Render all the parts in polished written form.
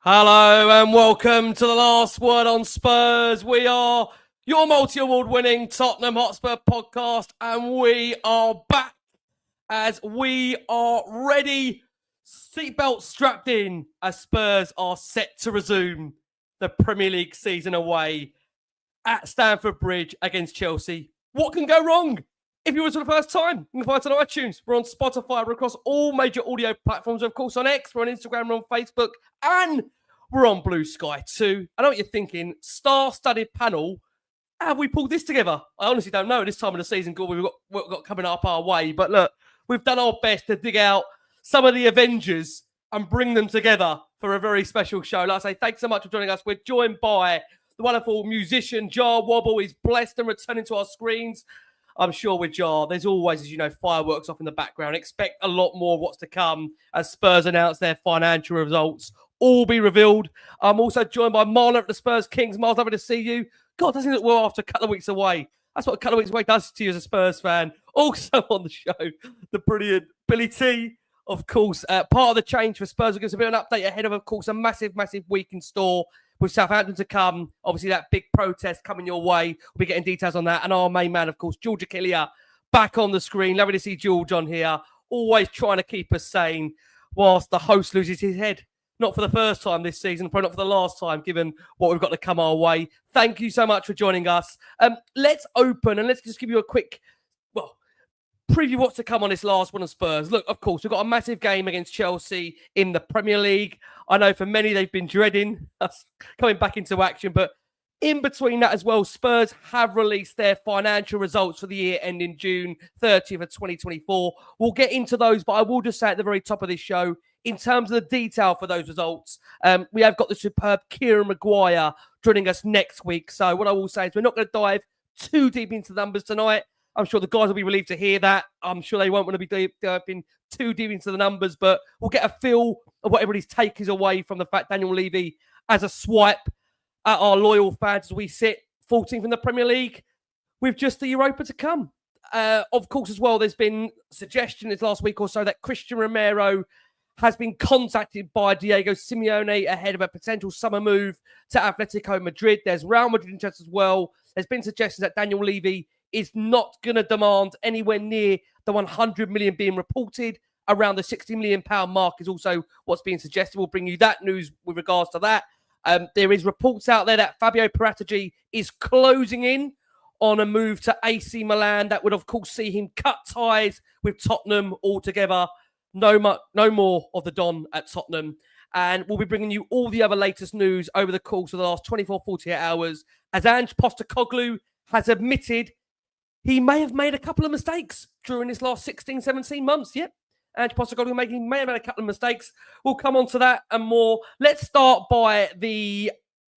Hello and welcome to the Last Word on Spurs. We are your multi-award winning Tottenham Hotspur podcast and we are back as we are ready, seatbelt strapped in, as Spurs are set to resume the Premier League season away at Stamford Bridge against Chelsea. What can go wrong? If you're for the first time, you can find us on iTunes. We're on Spotify. We're across all major audio platforms. We're, of course, on X. We're on Instagram. We're on Facebook. And we're on Blue Sky too. I know what you're thinking. Star-studded panel. How have we pulled this together? I honestly don't know. This time of the season, we've got coming up our way. But look, we've done our best to dig out some of the Avengers and bring them together for a very special show. Like I say, thanks so much for joining us. We're joined by the wonderful musician Jah Wobble. He's blessed and returning to our screens. I'm sure with Jah, there's always, as you know, fireworks off in the background. Expect a lot more of what's to come as Spurs announce their financial results. All be revealed. I'm also joined by Marlon at the Spurs Kings. Miles, lovely to see you. God, doesn't it look well after a couple of weeks away? That's what a couple of weeks away does to you as a Spurs fan. Also on the show, the brilliant Billie T, of course, part of the change for Spurs. We'll give us a bit of an update ahead of course, a massive week in store with Southampton to come. Obviously, that big protest coming your way. We'll be getting details on that. And our main man, of course, George Achillea, back on the screen. Lovely to see George on here. Always trying to keep us sane whilst the host loses his head. Not for the first time this season, probably not for the last time, given what we've got to come our way. Thank you so much for joining us. Let's open and let's just give you a quick, preview what's to come on this last one of Spurs. Look, of course, we've got a massive game against Chelsea in the Premier League. I know for many, they've been dreading us coming back into action, but in between that as well, Spurs have released their financial results for the year ending June 30th of 2024. We'll get into those, but I will just say at the very top of this show, in terms of the detail for those results, we have got the superb Kieran Maguire joining us next week. So what I will say is we're not going to dive too deep into the numbers tonight. I'm sure the guys will be relieved to hear that. I'm sure they won't want to be diving too deep into the numbers, but we'll get a feel of what everybody's take is away from the fact Daniel Levy as a swipe at our loyal fans as we sit 14th in the Premier League with just the Europa to come. Of course, as well, there's been suggestion this last week or so that Cristian Romero has been contacted by Diego Simeone ahead of a potential summer move to Atletico Madrid. There's Real Madrid interest as well. There's been suggestions that Daniel Levy is not going to demand anywhere near the 100 million being reported. Around the 60 million pound mark is also what's being suggested. We'll bring you that news with regards to that. There is reports out there that Fabio Paraitic is closing in on a move to AC Milan. That would, of course, see him cut ties with Tottenham altogether. No more of the Don at Tottenham. And we'll be bringing you all the other latest news over the course of the last 24, 48 hours as Ange Postecoglou has admitted he may have made a couple of mistakes during this last 16, 17 months. Yep. Ange Postecoglou may have made a couple of mistakes. We'll come on to that and more. Let's start by the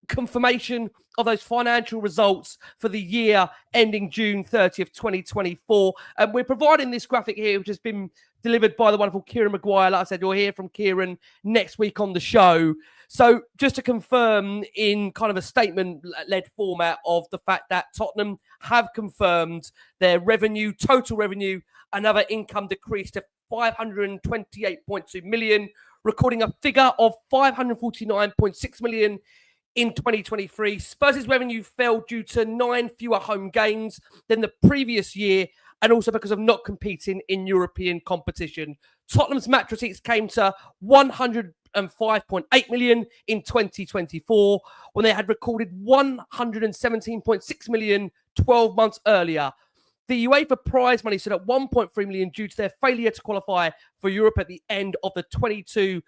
confirmation of those financial results for the year ending June 30th, 2024. And we're providing this graphic here, which has been delivered by the wonderful Kieran Maguire. Like I said, you'll hear from Kieran next week on the show. So just to confirm in kind of a statement-led format of the fact that Tottenham have confirmed their revenue, total revenue, and other income decreased to 528.2 million, recording a figure of 549.6 million in 2023. Spurs' revenue fell due to 9 fewer home games than the previous year and also because of not competing in European competition. Tottenham's match receipts came to 105.8 million in 2024 when they had recorded 117.6 million 12 months earlier. The UEFA prize money stood at 1.3 million due to their failure to qualify for Europe at the end of the 22-23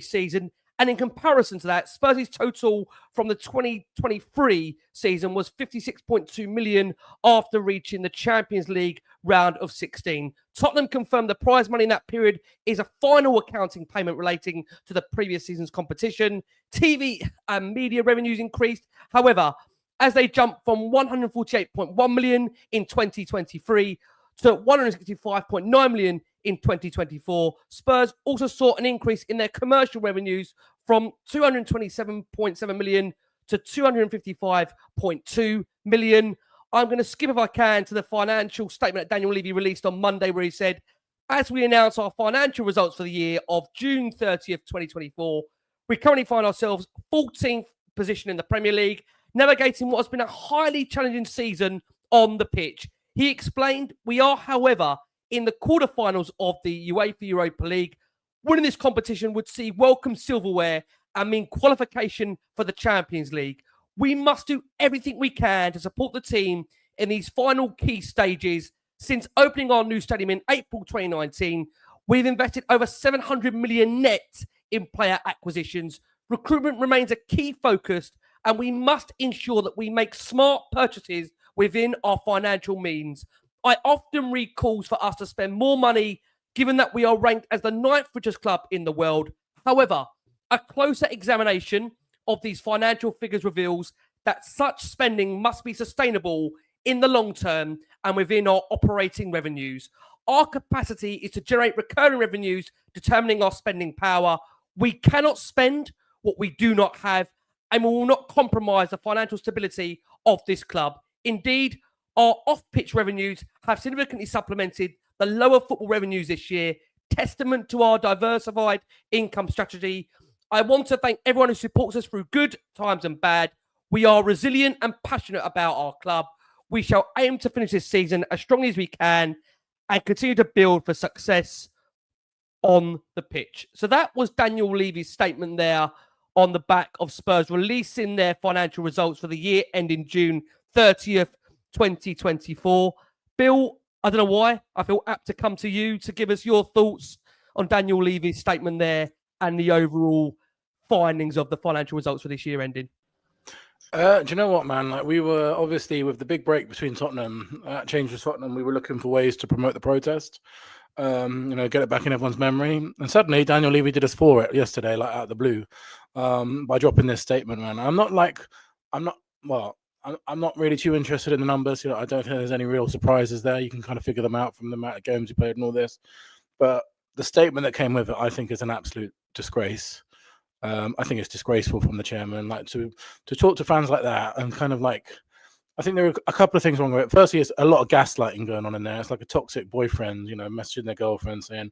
season. And in comparison to that, Spurs' total from the 2023 season was 56.2 million after reaching the Champions League round of 16. Tottenham confirmed the prize money in that period is a final accounting payment relating to the previous season's competition. TV and media revenues increased. However, as they jumped from 148.1 million in 2023 to 165.9 million in 2024. Spurs also saw an increase in their commercial revenues from 227.7 million to 255.2 million. I'm going to skip, if I can, to the financial statement that Daniel Levy released on Monday, where he said, as we announce our financial results for the year of June 30th, 2024, We currently find ourselves 14th position in the Premier League, navigating what has been a highly challenging season on the pitch. He explained, we are, however, in the quarterfinals of the UEFA Europa League. Winning this competition would see welcome silverware and mean qualification for the Champions League. We must do everything we can to support the team in these final key stages. Since opening our new stadium in April 2019, we've invested over 700 million net in player acquisitions. Recruitment remains a key focus, and we must ensure that we make smart purchases within our financial means. I often read calls for us to spend more money, given that we are ranked as the 9th richest club in the world. However, a closer examination of these financial figures reveals that such spending must be sustainable in the long term and within our operating revenues. Our capacity is to generate recurring revenues, determining our spending power. We cannot spend what we do not have, and we will not compromise the financial stability of this club. Indeed, our off-pitch revenues have significantly supplemented the lower football revenues this year, testament to our diversified income strategy. I want to thank everyone who supports us through good times and bad. We are resilient and passionate about our club. We shall aim to finish this season as strongly as we can and continue to build for success on the pitch. So that was Daniel Levy's statement there on the back of Spurs releasing their financial results for the year ending June 30th, 2024. Bill, I don't know why, I feel apt to come to you to give us your thoughts on Daniel Levy's statement there and the overall findings of the financial results for this year ending. Do you know what, man? Like, we were obviously, with the big break between Tottenham, change with Tottenham, we were looking for ways to promote the protest, get it back in everyone's memory. And suddenly Daniel Levy did us for it yesterday, like out of the blue, by dropping this statement, man. I'm not really too interested in the numbers. I don't think there's any real surprises there. You can kind of figure them out from the amount of games you played and all this. But the statement that came with it, I think, is an absolute disgrace. I think it's disgraceful from the chairman, like to talk to fans like that, and kind of like, I think there are a couple of things wrong with it. Firstly, it's a lot of gaslighting going on in there. It's like a toxic boyfriend, messaging their girlfriend saying,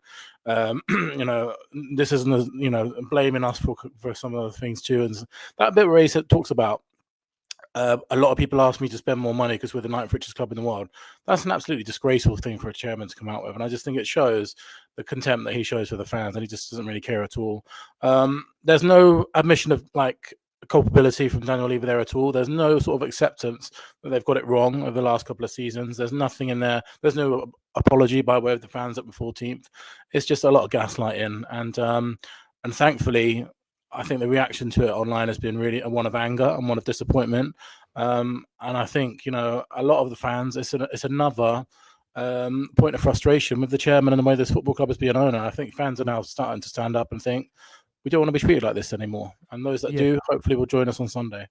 this isn't, blaming us for some of the things too. And that bit where he talks about, a lot of people ask me to spend more money because we're the 9th richest club in the world. That's an absolutely disgraceful thing for a chairman to come out with. And I just think it shows the contempt that he shows for the fans, and he just doesn't really care at all. There's no admission of culpability from Daniel Levy there at all. There's no sort of acceptance that they've got it wrong over the last couple of seasons. There's nothing in there. There's no apology by way of the fans at the 14th. It's just a lot of gaslighting. And thankfully, I think the reaction to it online has been really one of anger and one of disappointment. And I think, a lot of the fans, it's another point of frustration with the chairman and the way this football club is being owned. I think fans are now starting to stand up and think, we don't want to be treated like this anymore. And those that do, hopefully will join us on Sunday.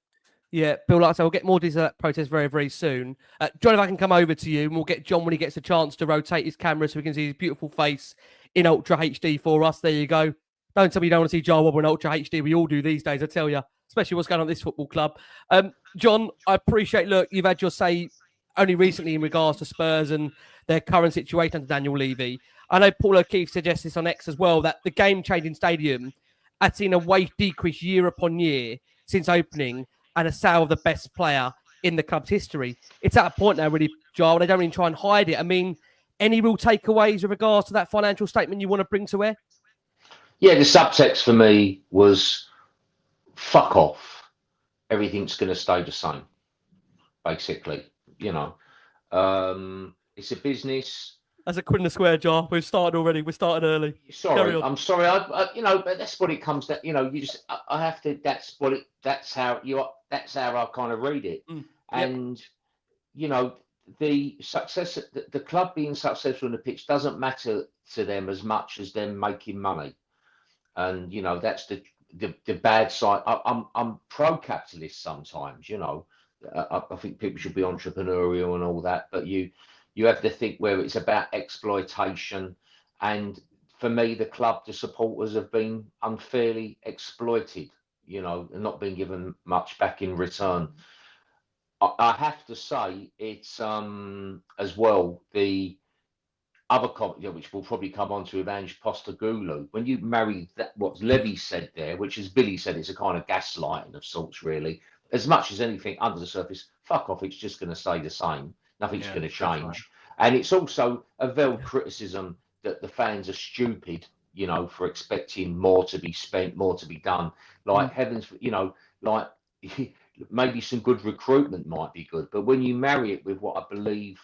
Yeah, Bill, like I said, we'll get more details of that protest very, very soon. John, if I can come over to you, and we'll get John when he gets a chance to rotate his camera so we can see his beautiful face in Ultra HD for us. There you go. Don't tell me you don't want to see Jah Wobble in Ultra HD. We all do these days, I tell you, especially what's going on at this football club. John, I appreciate, look, you've had your say only recently in regards to Spurs and their current situation under Daniel Levy. I know Paul O'Keefe suggests this on X as well, that the game-changing stadium has seen a wage decrease year upon year since opening and a sale of the best player in the club's history. It's at a point now, really, Jar, they don't even try and hide it. I mean, any real takeaways with regards to that financial statement you want to bring to air? Yeah, the subtext for me was, fuck off. Everything's going to stay the same, basically. It's a business. That's a quid in the square, Jar. We've started already. We started early. Sorry, I'm sorry. But that's what it comes to. I have to. That's how I kind of read it. And the success, the club being successful on the pitch doesn't matter to them as much as them making money. And that's the bad side. I'm pro-capitalist sometimes. I think people should be entrepreneurial and all that, but you have to think where it's about exploitation. And for me, the club, the supporters have been unfairly exploited, and not been given much back in return. I have to say it's as well, other comment, which we'll probably come on to with Ange Postecoglou, when you marry that, what Levy said there, which as Billy said, it's a kind of gaslighting of sorts, really. As much as anything under the surface, fuck off, it's just going to stay the same. Nothing's going to change. Right. And it's also a veiled criticism that the fans are stupid, for expecting more to be spent, more to be done. Like heavens, like maybe some good recruitment might be good. But when you marry it with what I believe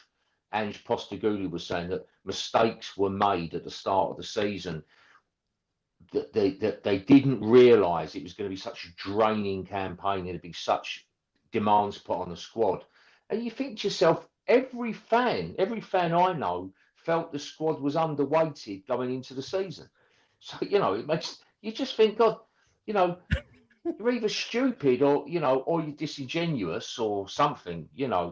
Ange Postecoglou was saying, that mistakes were made at the start of the season, that they didn't realise it was going to be such a draining campaign, there'd be such demands put on the squad. And you think to yourself, every fan I know felt the squad was underweighted going into the season. So, it makes you just think, God, you're either stupid or you're disingenuous or something.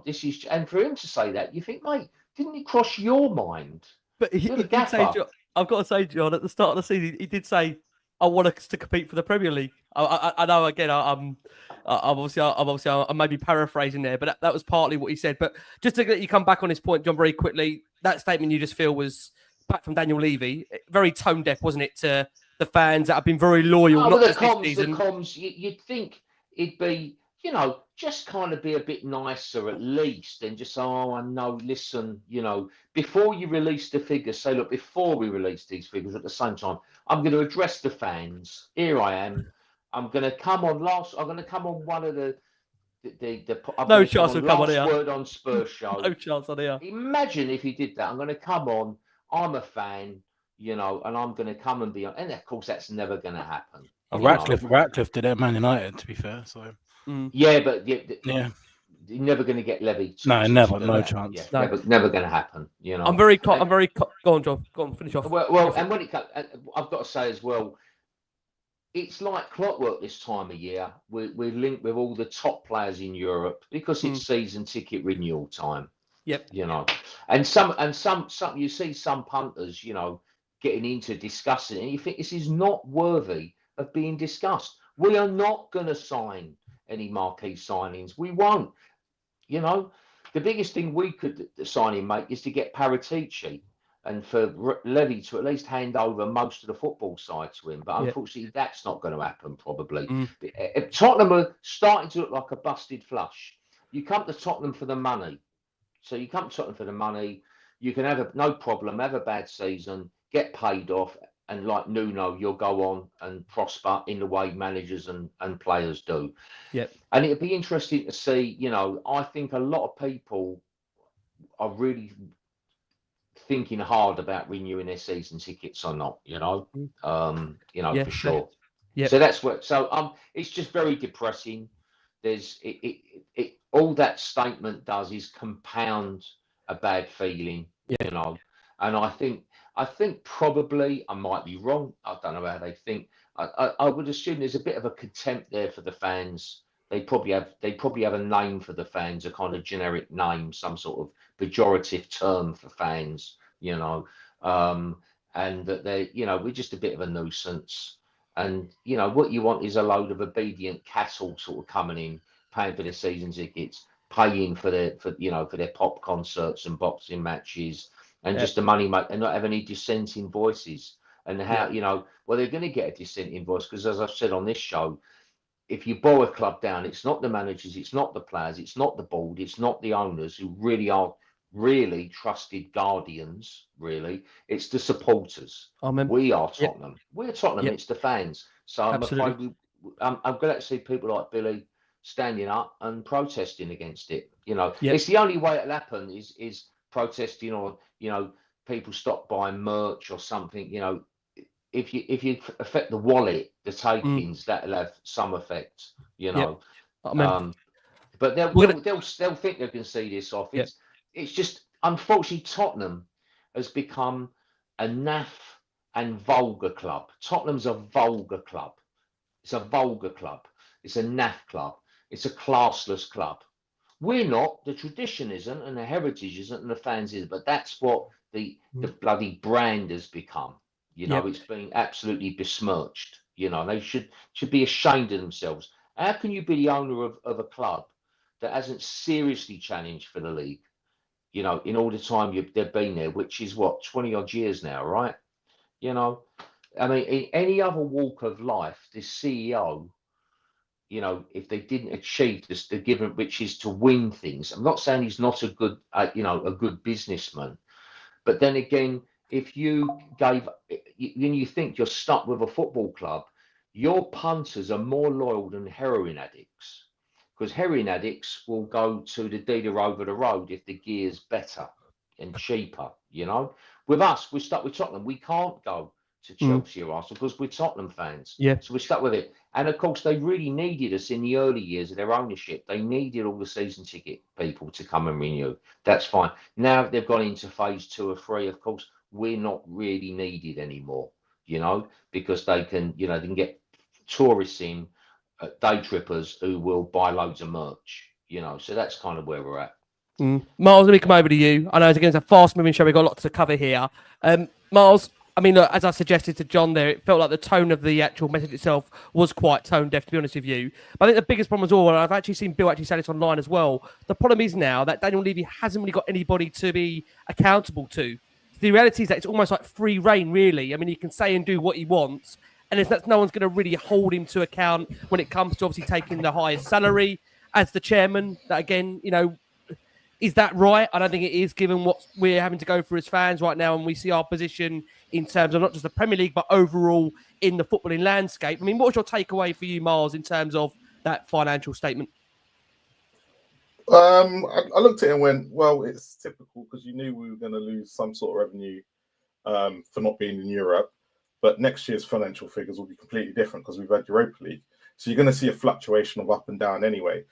This is, and for him to say that, you think, mate, didn't it cross your mind? But he did say, I've got to say, John, at the start of the season, he did say, "I want us to compete for the Premier League." I know. Again, I'm maybe paraphrasing there, but that was partly what he said. But just to let you come back on this point, John, very quickly, that statement you just feel was back from Daniel Levy, very tone deaf, wasn't it, to the fans that have been very loyal? Oh, not the just comms, this season. the comms. You'd think it'd be, just kind of be a bit nicer at least, and just, oh, I know, listen, before you release the figures, say, look, before we release these figures, at the same time, I'm going to address the fans. Here I am. I'm going to come on one of the No chance he'll come on last here. word on Spurs show. No chance on here. Imagine if he did that. I'm going to come on. I'm a fan, and I'm going to come and be on. And of course, that's never going to happen. Ratcliffe did it at Man United, to be fair. So yeah, but yeah, you're never going to get Levy. No chance. Yeah, No. never going to happen. I'm very. Go on, John. Go on, finish off. Well, and when I've got to say as well, it's like clockwork this time of year. We're linked with all the top players in Europe because it's season ticket renewal time. Yep. And some you see some punters, getting into discussing it, and you think this is not worthy of being discussed. We are not going to sign any marquee signings. We won't. The biggest thing we could sign mate, is to get Paratici and for Levy to at least hand over most of the football side to him. But unfortunately, that's not going to happen probably. Tottenham are starting to look like a busted flush. You come to Tottenham for the money. So you come to Tottenham for the money. You can have no problem, have a bad season, get paid off, and like Nuno, you'll go on and prosper in the way managers and players do. Yep. And it'd be interesting to see, I think a lot of people are really thinking hard about renewing their season tickets or not, for sure. Yeah. So that's what. So it's just very depressing. There's all that statement does is compound a bad feeling, And I think probably I might be wrong. I don't know how they think. I would assume there's a bit of a contempt there for the fans. They probably have a name for the fans, a kind of generic name, some sort of pejorative term for fans, and that they, we're just a bit of a nuisance. And what you want is a load of obedient cattle sort of coming in, paying for their season tickets, paying for their pop concerts and boxing matches, and just the money and not have any dissenting voices. And how they're going to get a dissenting voice because, as I've said on this show, if you boil a club down, it's not the managers, it's not the players, it's not the board, it's not the owners who really are trusted guardians. Really, it's the supporters. We are Tottenham. We're Tottenham. It's the fans. So I'm afraid I'm glad to see people like Billy standing up and protesting against it. It's the only way it'll happen is protesting, or people stop buying merch or something. If you affect the wallet, the takings, that'll have some effect. But they'll think they can see this off. It's just, unfortunately, Tottenham has become a naff and vulgar club. Tottenham's a vulgar club. It's a vulgar club. It's a naff club. It's a classless club. We're not. The tradition isn't, and the heritage isn't, and the fans isn't. But that's what the bloody brand has become. It's been absolutely besmirched. They should be ashamed of themselves. How can you be the owner of a club that hasn't seriously challenged for the league? you know, in all the time they've been there, which is what, 20 odd years now, right? You know, I mean, in any other walk of life, this CEO, you know, if they didn't achieve this, the given, which is to win things. I'm not saying he's not a good, you know, a good businessman, but then again, if you gave, when you think you're stuck with a football club, your punters are more loyal than heroin addicts, because heroin addicts will go to the dealer over the road if the gear's better and cheaper. You know, with us, we're stuck with Tottenham. We can't go to Chelsea or Arsenal because we're Tottenham fans. Yeah. So we're stuck with it. And of course, they really needed us in the early years of their ownership. They needed all the season ticket people to come and renew. That's fine. Now they've gone into phase 2 or 3. Of course, we're not really needed anymore, you know, because they can, you know, they can get tourists in, day trippers who will buy loads of merch, you know. So that's kind of where we're at. Miles, let me come over to you. I know it's a fast-moving show. We've got a lot to cover here. Miles, I mean, look, as I suggested to John there, it felt like the tone of the actual message itself was quite tone-deaf, to be honest with you. But I think the biggest problem is all, and I've actually seen Bill actually say this online as well, the problem is now that Daniel Levy hasn't really got anybody to be accountable to. The reality is that it's almost like free reign, really. I mean, he can say and do what he wants, and it's no one's going to really hold him to account when it comes to obviously taking the highest salary as the chairman. That, again, you know, is that right? I don't think it is, given what we're having to go through as fans right now, and we see our position in terms of not just the Premier League, but overall in the footballing landscape. I mean, what was your takeaway for you, Miles, in terms of that financial statement? I looked at it and went, well, it's typical because you knew we were going to lose some sort of revenue for not being in Europe, but next year's financial figures will be completely different because we've had Europa League. So you're going to see a fluctuation of up and down anyway.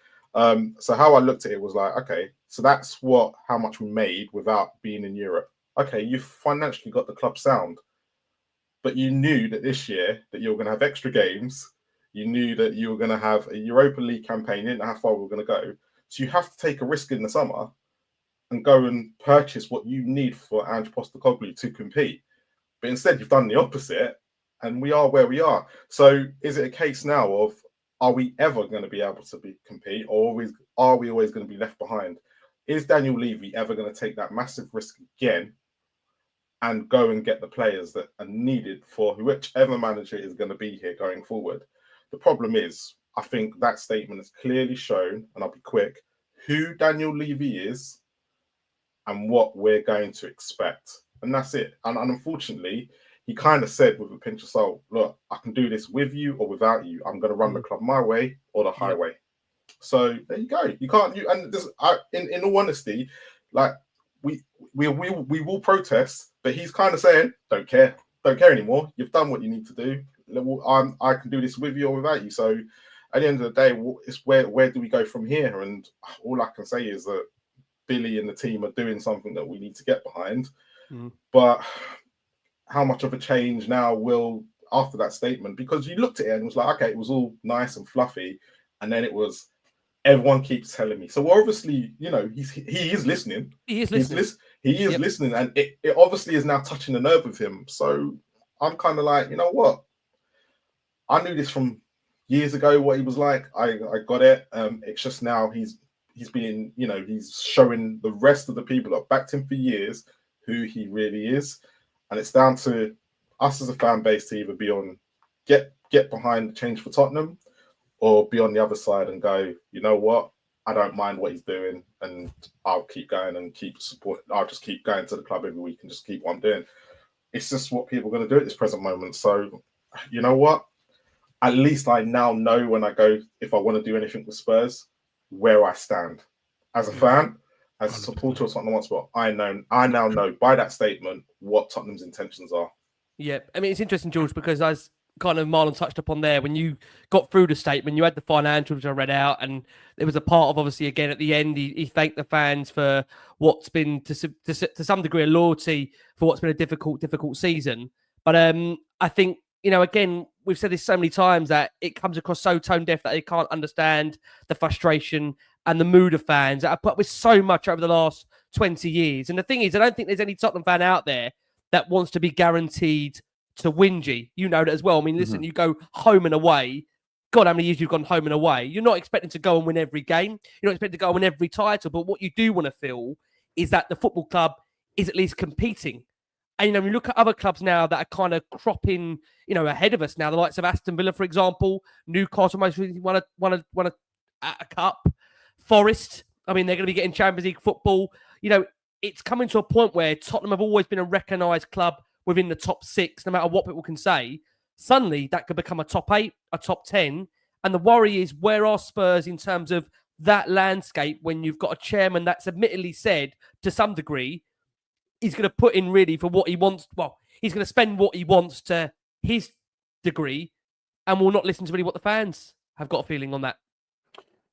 So how I looked at it was like, okay, so that's how much we made without being in Europe. Okay, you financially got the club sound, but you knew that this year that you were going to have extra games. You knew that you were going to have a Europa League campaign. You didn't know how far we were going to go. So you have to take a risk in the summer and go and purchase what you need for Ange Postecoglou to compete. But instead, you've done the opposite, and we are where we are. So is it a case now of, are we ever going to be able to compete, or are we always going to be left behind? Is Daniel Levy ever going to take that massive risk again and go and get the players that are needed for whichever manager is going to be here going forward? The problem is, I think that statement has clearly shown, and I'll be quick, who Daniel Levy is and what we're going to expect. And that's it. And unfortunately, he kind of said with a pinch of salt, look, I can do this with you or without you. I'm going to run the club my way or the highway. So there you go. You can't. In all honesty, like we will protest, but he's kind of saying, don't care anymore. You've done what you need to do. I can do this with you or without you. So at the end of the day, it's where do we go from here? And all I can say is that Billy and the team are doing something that we need to get behind. But how much of a change now will after that statement? Because you looked at it and it was like, okay, it was all nice and fluffy, and then it was everyone keeps telling me. So obviously, you know, he is listening. He is listening, and it obviously is now touching the nerve with him. So I'm kind of like, you know what? I knew this from years ago what he was like. I got it. It's just now he's being, you know, he's showing the rest of the people that backed him for years who he really is. And it's down to us as a fan base to either be on, get behind the change for Tottenham, or be on the other side and go, you know what? I don't mind what he's doing, and I'll keep going and keep support. I'll just keep going to the club every week and just keep what I'm doing. It's just what people are going to do at this present moment. So, you know what? At least I now know when I go, if I want to do anything with Spurs, where I stand. As a fan, as a supporter of Tottenham Hotspur, I now know by that statement what Tottenham's intentions are. Yeah, I mean, it's interesting, George, because as kind of Marlon touched upon there, when you got through the statement, you had the financials which I read out, and there was a part of, obviously, again, at the end, he thanked the fans for what's been, to some degree, a loyalty for what's been a difficult season. But I think, you know, again, we've said this so many times that it comes across so tone deaf that they can't understand the frustration and the mood of fans that have put up with so much over the last 20 years. And the thing is, I don't think there's any Tottenham fan out there that wants to be guaranteed to win, G. You know that as well. I mean, listen, you go home and away. God, how many years you've gone home and away. You're not expecting to go and win every game. You're not expecting to go and win every title. But what you do want to feel is that the football club is at least competing. And, we look at other clubs now that are kind of cropping, ahead of us now. The likes of Aston Villa, for example, Newcastle most recently won a cup. Forest, they're going to be getting Champions League football. It's coming to a point where Tottenham have always been a recognised club within the top 6, no matter what people can say. Suddenly, that could become a top 8, a top 10. And the worry is, where are Spurs in terms of that landscape when you've got a chairman that's admittedly said, to some degree, he's going to put in really for what he wants. Well, he's going to spend what he wants to his degree and will not listen to really what the fans have got a feeling on that.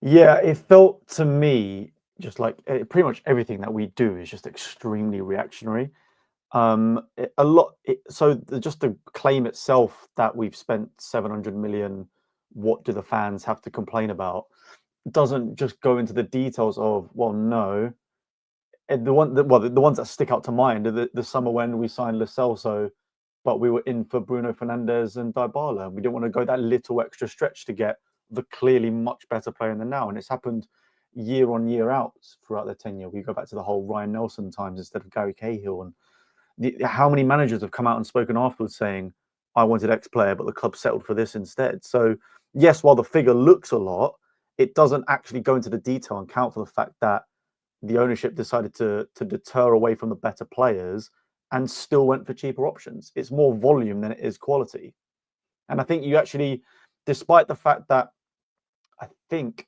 Yeah, it felt to me just like pretty much everything that we do is just extremely reactionary. So just the claim itself that we've spent 700 million, what do the fans have to complain about, doesn't just go into the details of, well, no. And the ones that stick out to mind are the summer when we signed Lo Celso, but we were in for Bruno Fernandes and Dybala. We didn't want to go that little extra stretch to get the clearly much better player in the now. And it's happened year on year out throughout the tenure. We go back to the whole Ryan Nelson times instead of Gary Cahill. And how many managers have come out and spoken afterwards saying, I wanted X player, but the club settled for this instead. So yes, while the figure looks a lot, it doesn't actually go into the detail and count for the fact that the ownership decided to deter away from the better players and still went for cheaper options. It's more volume than it is quality. And I think you actually, despite the fact that I think,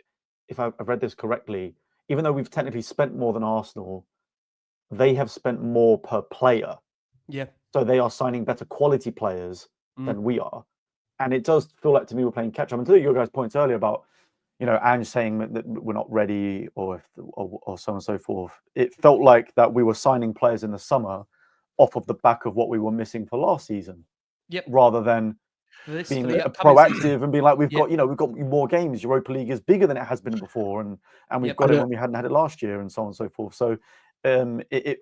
if I've read this correctly, even though we've technically spent more than Arsenal, they have spent more per player. Yeah. So they are signing better quality players than we are. And it does feel like to me we're playing catch up. And to your guys' points earlier about, Ange saying that we're not ready or so on and so forth. It felt like that we were signing players in the summer off of the back of what we were missing for last season. Yep. Rather than being proactive and being like, we've got more games. Europa League is bigger than it has been before, and we've got it when we hadn't had it last year, and so on and so forth. So it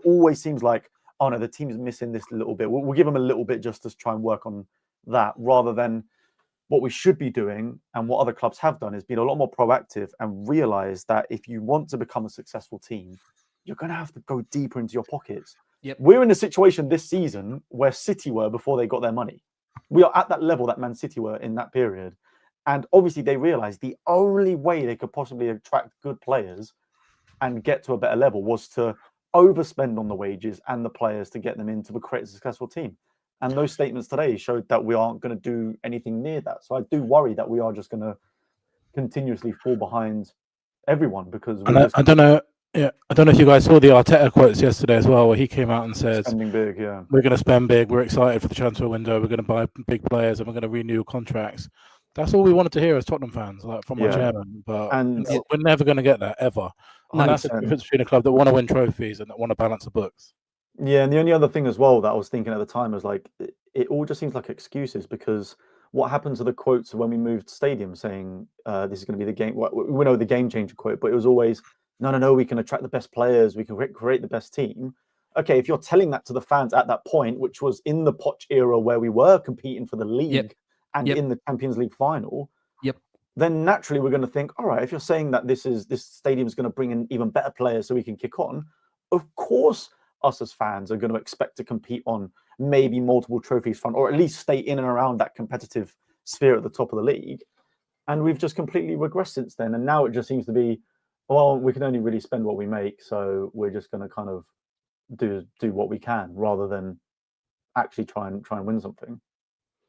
always seems like, oh no, the team's missing this little bit. We'll give them a little bit just to try and work on that, rather than what we should be doing and what other clubs have done is been a lot more proactive and realize that if you want to become a successful team, you're going to have to go deeper into your pockets. Yep. We're in a situation this season where City were before they got their money. We are at that level that Man City were in that period. And obviously they realized the only way they could possibly attract good players and get to a better level was to overspend on the wages and the players to get them in to create a successful team. And those statements today showed that we aren't going to do anything near that. So I do worry that we are just going to continuously fall behind everyone because I don't know. Yeah, I don't know if you guys saw the Arteta quotes yesterday as well, where he came out and said, spending big, yeah. We're going to spend big. We're excited for the transfer window. We're going to buy big players and we're going to renew contracts. That's all we wanted to hear as Tottenham fans, like from our chairman. But we're never going to get that ever. And that's the difference between a club that want to win trophies and that want to balance the books. Yeah, and the only other thing as well that I was thinking at the time was like, it all just seems like excuses, because what happened to the quotes when we moved stadium saying this is going to be the game? We know the game changer quote, but it was always, no, we can attract the best players, we can create the best team. Okay, if you're telling that to the fans at that point, which was in the Poch era where we were competing for the league and in the Champions League final, then naturally we're going to think, all right, if you're saying that this stadium is going to bring in even better players so we can kick on, of course us as fans are going to expect to compete on maybe multiple trophies front, or at least stay in and around that competitive sphere at the top of the league. And we've just completely regressed since then. And now it just seems to be, well, we can only really spend what we make, so we're just going to kind of do what we can rather than actually try and win something.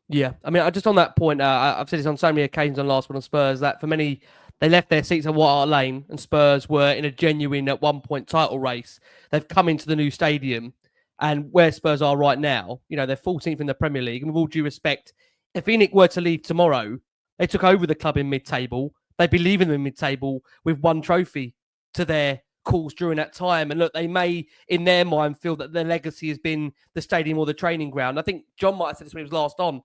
Yeah, I mean, just on that point, I've said this on so many occasions on Last Word on Spurs that for many, they left their seats at White Hart Lane and Spurs were in a genuine, at one point, title race. They've come into the new stadium, and where Spurs are right now, they're 14th in the Premier League. And with all due respect, if ENIC were to leave tomorrow, they took over the club in mid-table. They'd be leaving them mid-table with one trophy to their calls during that time. And look, they may, in their mind, feel that their legacy has been the stadium or the training ground. I think John might have said this when he was last on.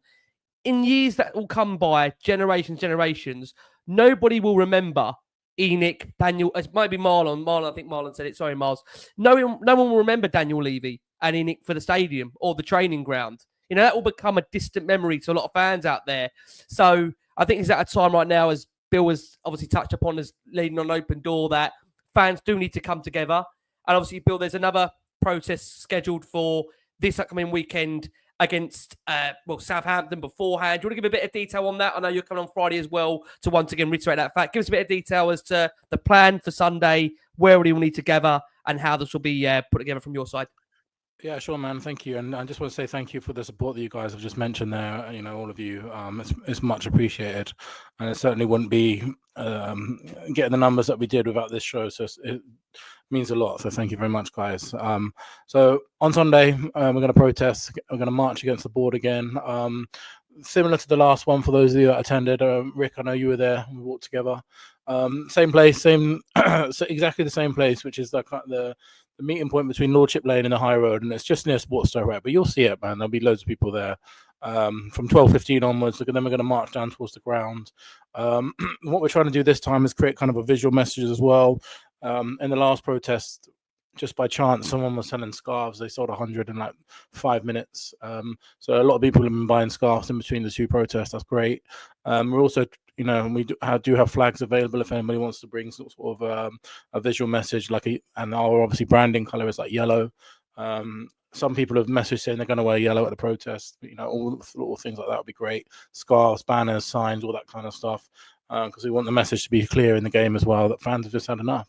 In years that will come by, generations, nobody will remember ENIC, Daniel. It might be Marlon. I think Marlon said it. Sorry, Miles. No one will remember Daniel Levy and ENIC for the stadium or the training ground. That will become a distant memory to a lot of fans out there. So I think it's at a time right now, as Bill has obviously touched upon, as leading on an open door, that fans do need to come together And obviously, Bill, there's another protest scheduled for this upcoming weekend against Southampton beforehand. Do you want to give a bit of detail on that? I know you're coming on Friday as well to once again reiterate that fact. Give us a bit of detail as to the plan for Sunday, where we will need to gather, and how this will be put together from your side. Yeah, sure, man. Thank you. And I just want to say thank you for the support that you guys have just mentioned there. All of you. It's much appreciated. And it certainly wouldn't be getting the numbers that we did without this show. So it means a lot. So thank you very much, guys. So on Sunday, we're going to protest. We're going to march against the board again. Similar to the last one, for those of you that attended. Rick, I know you were there. We walked together. Same place, exactly the same place, which is the meeting point between Lordship Lane and the High Road, and it's just near Sports Direct. But you'll see it, man. There'll be loads of people there from 12:15 onwards. Then we're going to march down towards the ground. What we're trying to do this time is create kind of a visual message as well. In the last protest, just by chance, someone was selling scarves. They sold 100 in like 5 minutes. So a lot of people have been buying scarves in between the two protests. That's great. We're also, we do have flags available if anybody wants to bring sort of a visual message, and our obviously branding color is like yellow. Some people have messaged saying they're going to wear yellow at the protest. All things like that would be great. Scarves, banners, signs, all that kind of stuff. Because we want the message to be clear in the game as well that fans have just had enough.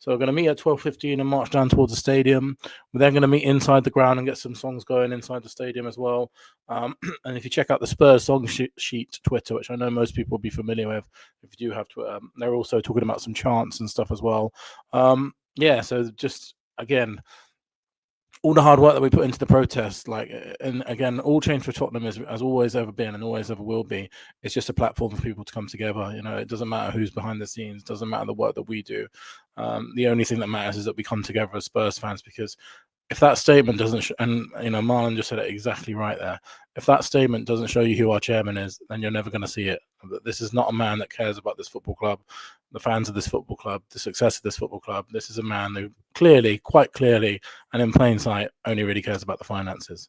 So we're going to meet at 12:15 and march down towards the stadium. We're then going to meet inside the ground and get some songs going inside the stadium as well. And if you check out the Spurs song sheet Twitter, which I know most people will be familiar with, if you do have Twitter, they're also talking about some chants and stuff as well. So just, again, all the hard work that we put into the protest, and again, all Change for Tottenham has always ever been and always ever will be. It's just a platform for people to come together. It doesn't matter who's behind the scenes. It doesn't matter the work that we do. The only thing that matters is that we come together as Spurs fans, because if that statement doesn't, Marlon just said it exactly right there. If that statement doesn't show you who our chairman is, then you're never going to see it. This is not a man that cares about this football club, the fans of this football club, the success of this football club. This is a man who quite clearly, and in plain sight, only really cares about the finances.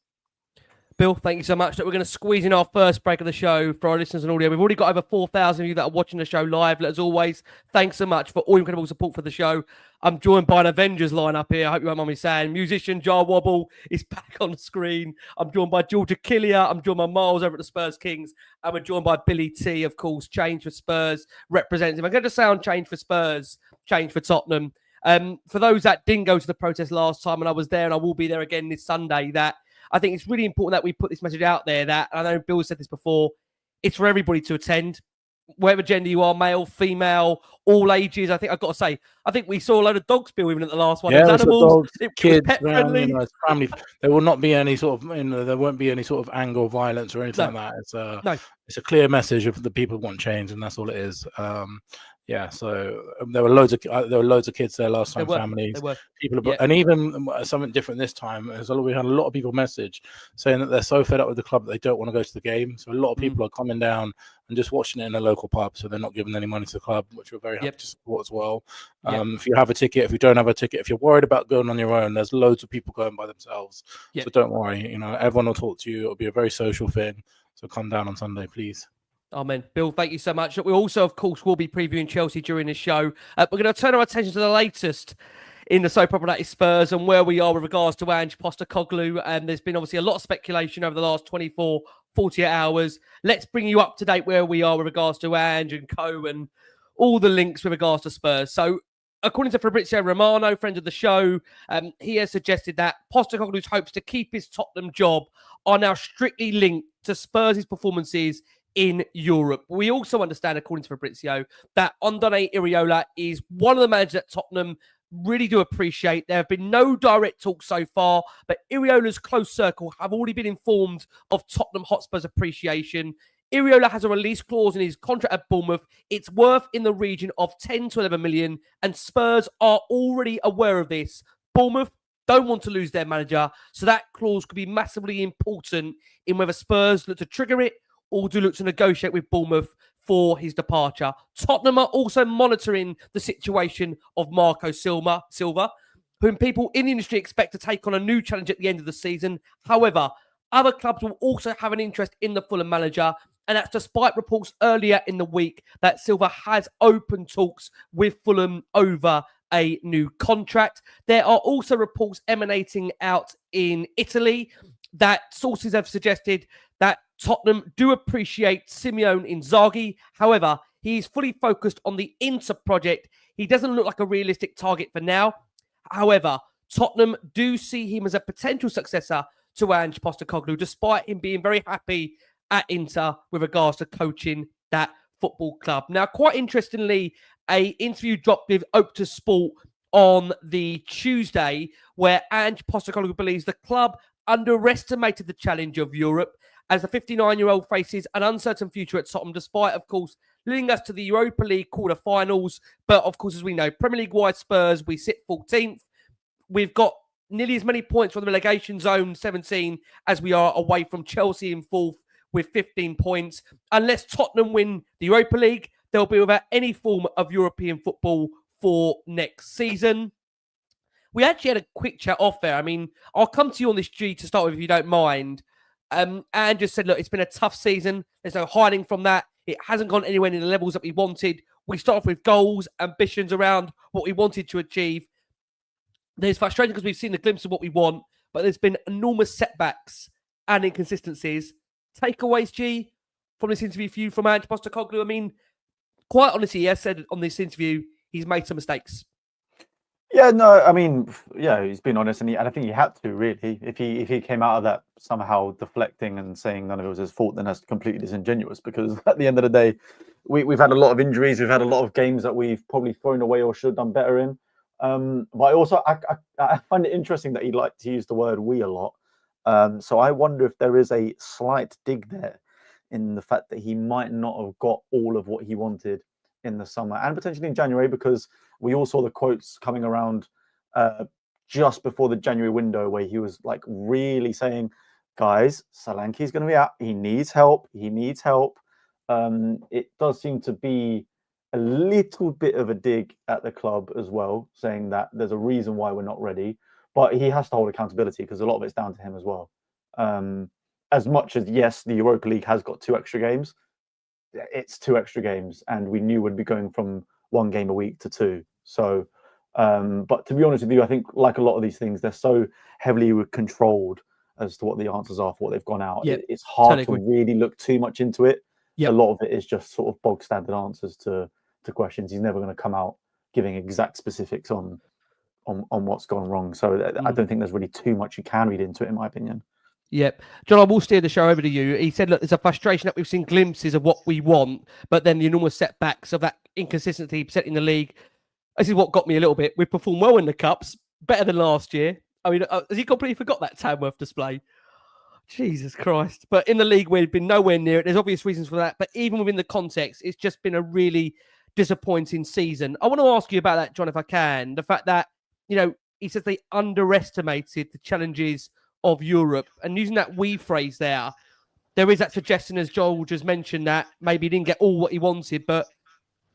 Bill, thank you so much. We're going to squeeze in our first break of the show for our listeners and audio. We've already got over 4,000 of you that are watching the show live. As always, thanks so much for all your incredible support for the show. I'm joined by an Avengers lineup here. I hope you won't mind me saying. Musician Jah Wobble is back on the screen. I'm joined by George Achillea. I'm joined by Miles over at the Spurs Kings. And we're joined by Billie T, of course, Change for Spurs representative. I'm going to sound Change for Spurs, Change for Tottenham. For those that didn't go to the protest last time, and I was there and I will be there again this Sunday, that I think it's really important that we put this message out there that, I know Bill said this before, it's for everybody to attend, whatever gender you are, male, female, all ages. I think I've got to say, I think we saw a load of dogs, Bill, even at the last one. Yeah, animals, kids, pet friendly. Family. There will not be any sort of, there won't be any sort of anger or violence or anything like that. It's a clear message of the people want change, and that's all it is. So there were loads of kids there last time. Families, people, and even something different this time. We had a lot of people message saying that they're so fed up with the club that they don't want to go to the game. So a lot of people are coming down and just watching it in a local pub. So they're not giving any money to the club, which we're very happy to support as well. If you have a ticket, if you don't have a ticket, if you're worried about going on your own, there's loads of people going by themselves. So don't worry. Everyone will talk to you. It'll be a very social thing. So come down on Sunday, please. Amen. Bill, thank you so much. We also, of course, will be previewing Chelsea during this show. We're going to turn our attention to the latest in the soap opera that is Spurs and where we are with regards to Ange Postecoglou. And there's been obviously a lot of speculation over the last 24, 48 hours. Let's bring you up to date where we are with regards to Ange and co and all the links with regards to Spurs. So, according to Fabio Romero, friend of the show, he has suggested that Postecoglou's hopes to keep his Tottenham job are now strictly linked to Spurs' performances in Europe. We also understand, according to Fabrizio, that Andone Iraola is one of the managers that Tottenham really do appreciate. There have been no direct talks so far, but Iraola's close circle have already been informed of Tottenham Hotspur's appreciation. Iraola has a release clause in his contract at Bournemouth. It's worth in the region of 10 to 11 million, and Spurs are already aware of this. Bournemouth don't want to lose their manager, so that clause could be massively important in whether Spurs look to trigger it or do look to negotiate with Bournemouth for his departure. Tottenham are also monitoring the situation of Marco Silva, whom people in the industry expect to take on a new challenge at the end of the season. However, other clubs will also have an interest in the Fulham manager, and that's despite reports earlier in the week that Silva has open talks with Fulham over a new contract. There are also reports emanating out in Italy that sources have suggested that Tottenham do appreciate Simone Inzaghi. However, he is fully focused on the Inter project. He doesn't look like a realistic target for now. However, Tottenham do see him as a potential successor to Ange Postecoglou, despite him being very happy at Inter with regards to coaching that football club. Now, quite interestingly, an interview dropped with Opta Sport on the Tuesday where Ange Postecoglou believes the club underestimated the challenge of Europe as the 59-year-old faces an uncertain future at Tottenham, despite, of course, leading us to the Europa League quarter-finals. But, of course, as we know, Premier League-wide Spurs, we sit 14th. We've got nearly as many points from the relegation zone, 17, as we are away from Chelsea in 4th with 15 points. Unless Tottenham win the Europa League, they'll be without any form of European football for next season. We actually had a quick chat off there. I mean, I'll come to you on this, G, to start with, if you don't mind. And just said, look, it's been a tough season. There's no hiding from that. It hasn't gone anywhere near the levels that we wanted. We start off with goals, ambitions around what we wanted to achieve. There's frustration because we've seen the glimpse of what we want, but there's been enormous setbacks and inconsistencies. Takeaways, G, from this interview for you from Ange Postecoglou? I mean, quite honestly, he has said on this interview he's made some mistakes. Yeah, no, I mean, yeah, he's been honest, and I think he had to, really. If he came out of that somehow deflecting and saying none of it was his fault, then that's completely disingenuous, because at the end of the day, we've had a lot of injuries, we've had a lot of games that we've probably thrown away or should have done better in. But I find it interesting that he liked to use the word "we" a lot. So I wonder if there is a slight dig there in the fact that he might not have got all of what he wanted in the summer and potentially in January, because we all saw the quotes coming around just before the January window where he was like really saying, guys, Solanke's going to be out. He needs help. He needs help. It does seem to be a little bit of a dig at the club as well, saying that there's a reason why we're not ready, but he has to hold accountability because a lot of it's down to him as well. As much as, yes, the Europa League has got 2 extra games, it's 2 extra games, and we knew we'd be going from 1 game a week to 2. So, but to be honest with you, I think like a lot of these things, they're so heavily controlled as to what the answers are for what they've gone out. Yep. It's hard to really look too much into it. Yep. A lot of it is just sort of bog standard answers to questions. He's never going to come out giving exact specifics on what's gone wrong. So I don't think there's really too much you can read into it, in my opinion. Yep. John, I will steer the show over to you. He said, look, there's a frustration that we've seen glimpses of what we want, but then the enormous setbacks of that inconsistency set in the league. This is what got me a little bit. We performed well in the Cups, better than last year. I mean, has he completely forgot that Tamworth display? Jesus Christ. But in the league, we've been nowhere near it. There's obvious reasons for that. But even within the context, it's just been a really disappointing season. I want to ask you about that, John, if I can. The fact that, you know, he says they underestimated the challenges of Europe. And using that "we" phrase there is that suggestion, as Joel just mentioned, that maybe he didn't get all what he wanted. But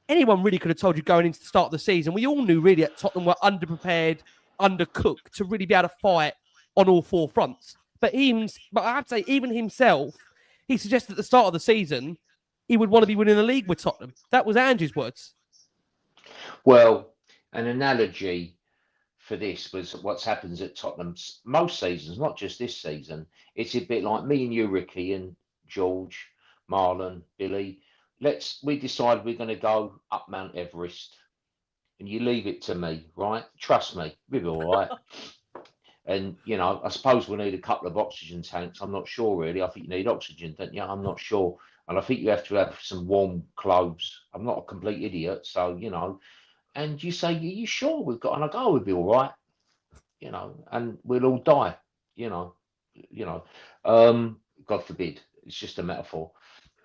anyone really could have told you going into the start of the season, we all knew really that Tottenham were underprepared, undercooked to really be able to fight on all 4 fronts. But I have to say, even himself, he suggested at the start of the season he would want to be winning the league with Tottenham. That was Ange's words. Well, an analogy for this was what's happens at Tottenham most seasons, not just this season. It's a bit like me and you, Ricky, and George, Marlon, Billy. We decide we're going to go up Mount Everest, and you leave it to me, right? Trust me, we'll be all right. And, you know, I suppose we'll need a couple of oxygen tanks. I'm not sure, really. I think you need oxygen, don't you? I'm not sure. And I think you have to have some warm clothes. I'm not a complete idiot, so, you know. And you say, are you sure we've got? And I go, we'll be all right, you know, and we'll all die, you know. God forbid. It's just a metaphor.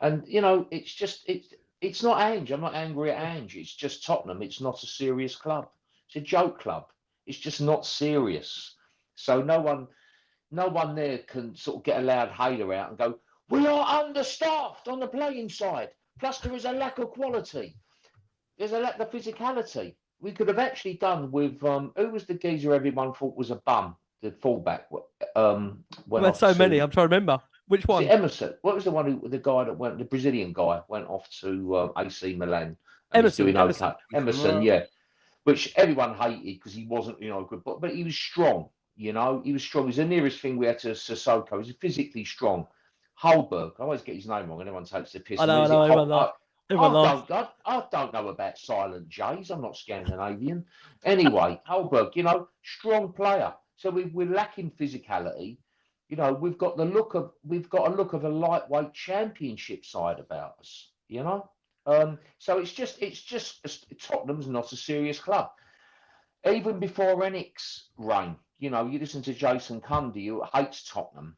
And, you know, it's not Ange. I'm not angry at Ange. It's just Tottenham. It's not a serious club. It's a joke club. It's just not serious. So no one there can sort of get a loud hailer out and go, we are understaffed on the playing side. Plus there is a lack of quality. There's a lack of physicality. We could have actually done with, who was the geezer everyone thought was a bum, the fullback? There's so many. I'm trying to remember. Which one? Emerson. What was the one the Brazilian guy went off to AC Milan. Emerson. Emerson, yeah. which everyone hated because he wasn't, good, but he was strong. He was strong. He was the nearest thing we had to Sissoko. He was physically strong. Holberg, I always get his name wrong, and everyone takes the piss. I know, everyone laughed. I don't know about silent J's. I'm not Scandinavian. Anyway, Holberg, strong player. So we're lacking physicality. We've got a look of a lightweight championship side about us. So it's just Tottenham's not a serious club. Even before Rennick's reign, you listen to Jason Cundy, who hates Tottenham.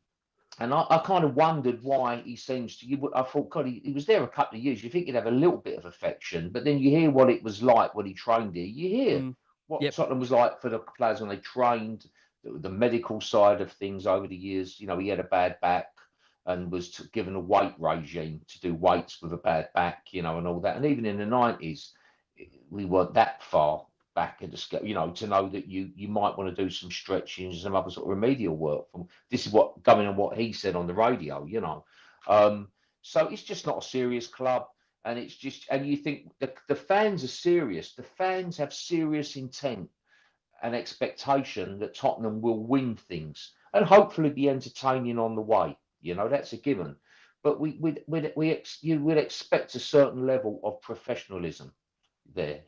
And I kind of wondered why he seems to. I thought, God, he was there a couple of years. You think he'd have a little bit of affection, but then you hear what it was like when he trained here. You hear what Tottenham was like for the players when they trained, the medical side of things over the years. He had a bad back and was given a weight regime to do weights with a bad back, and all that. And even in the 90s, we weren't that far back at the scale, to know that you might want to do some stretching and some other sort of remedial work. This is going on what he said on the radio, so it's just not a serious club, and it's just, and you think the fans are serious. The fans have serious intent and expectation that Tottenham will win things and hopefully be entertaining on the way. That's a given. But you would expect a certain level of professionalism there,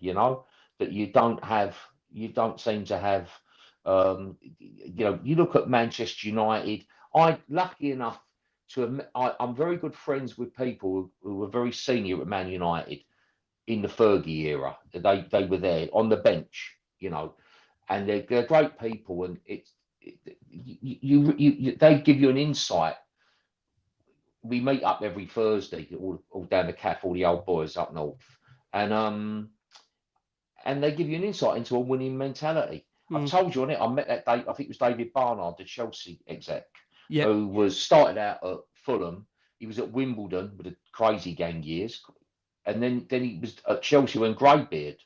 that you don't seem to have. You look at Manchester United. Lucky enough I'm very good friends with people who were very senior at Man United in the Fergie era. They were there on the bench, and they're great people, and they give you an insight. We meet up every Thursday, all down the cafe, all the old boys up north, and they give you an insight into a winning mentality. I've told you on it. I met that day. I think it was David Barnard, the Chelsea exec, who started out at Fulham. He was at Wimbledon with the crazy gang years, and then he was at Chelsea when Greybeard,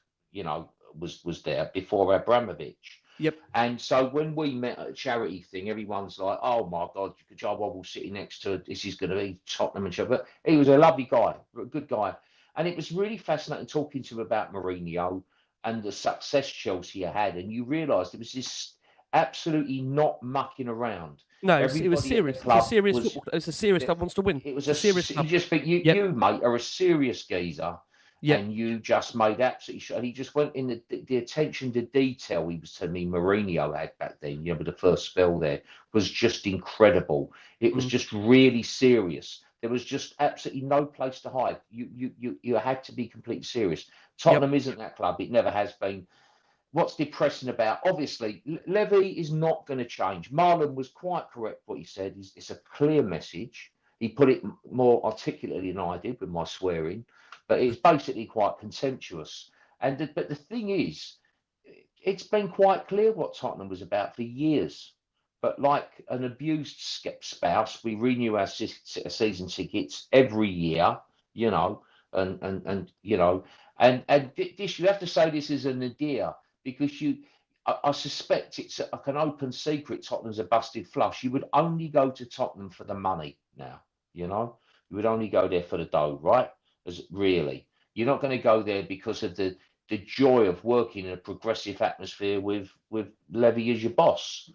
was there before Abramovich. Yep. And so when we met at a charity thing, everyone's like, "Oh my God, Jah Wobble sitting next to this is going to be Tottenham and stuff." But he was a lovely guy, a good guy, and it was really fascinating talking to him about Mourinho and the success Chelsea had, and you realised it was this absolutely not mucking around. No, it was serious. It was a serious football. It was a serious club wants to win. It was a serious club. You just think you mate are a serious geezer, and you just made absolutely sure. And he just went in the attention to detail. He was telling me Mourinho had back then. With the first spell there was just incredible. It was just really serious. There was just absolutely no place to hide. You had to be completely serious. Tottenham isn't that club. It never has been. What's depressing about, obviously, Levy is not going to change. Marlon was quite correct what he said. It's a clear message. He put it more articulately than I did with my swearing, but it's basically quite contemptuous. But the thing is, it's been quite clear what Tottenham was about for years. But like an abused spouse, we renew our season tickets every year, and this, you have to say this is an idea, because I suspect it's like an open secret. Tottenham's a busted flush. You would only go to Tottenham for the money now, you would only go there for the dough, right? Really, you're not going to go there because of the joy of working in a progressive atmosphere with Levy as your boss,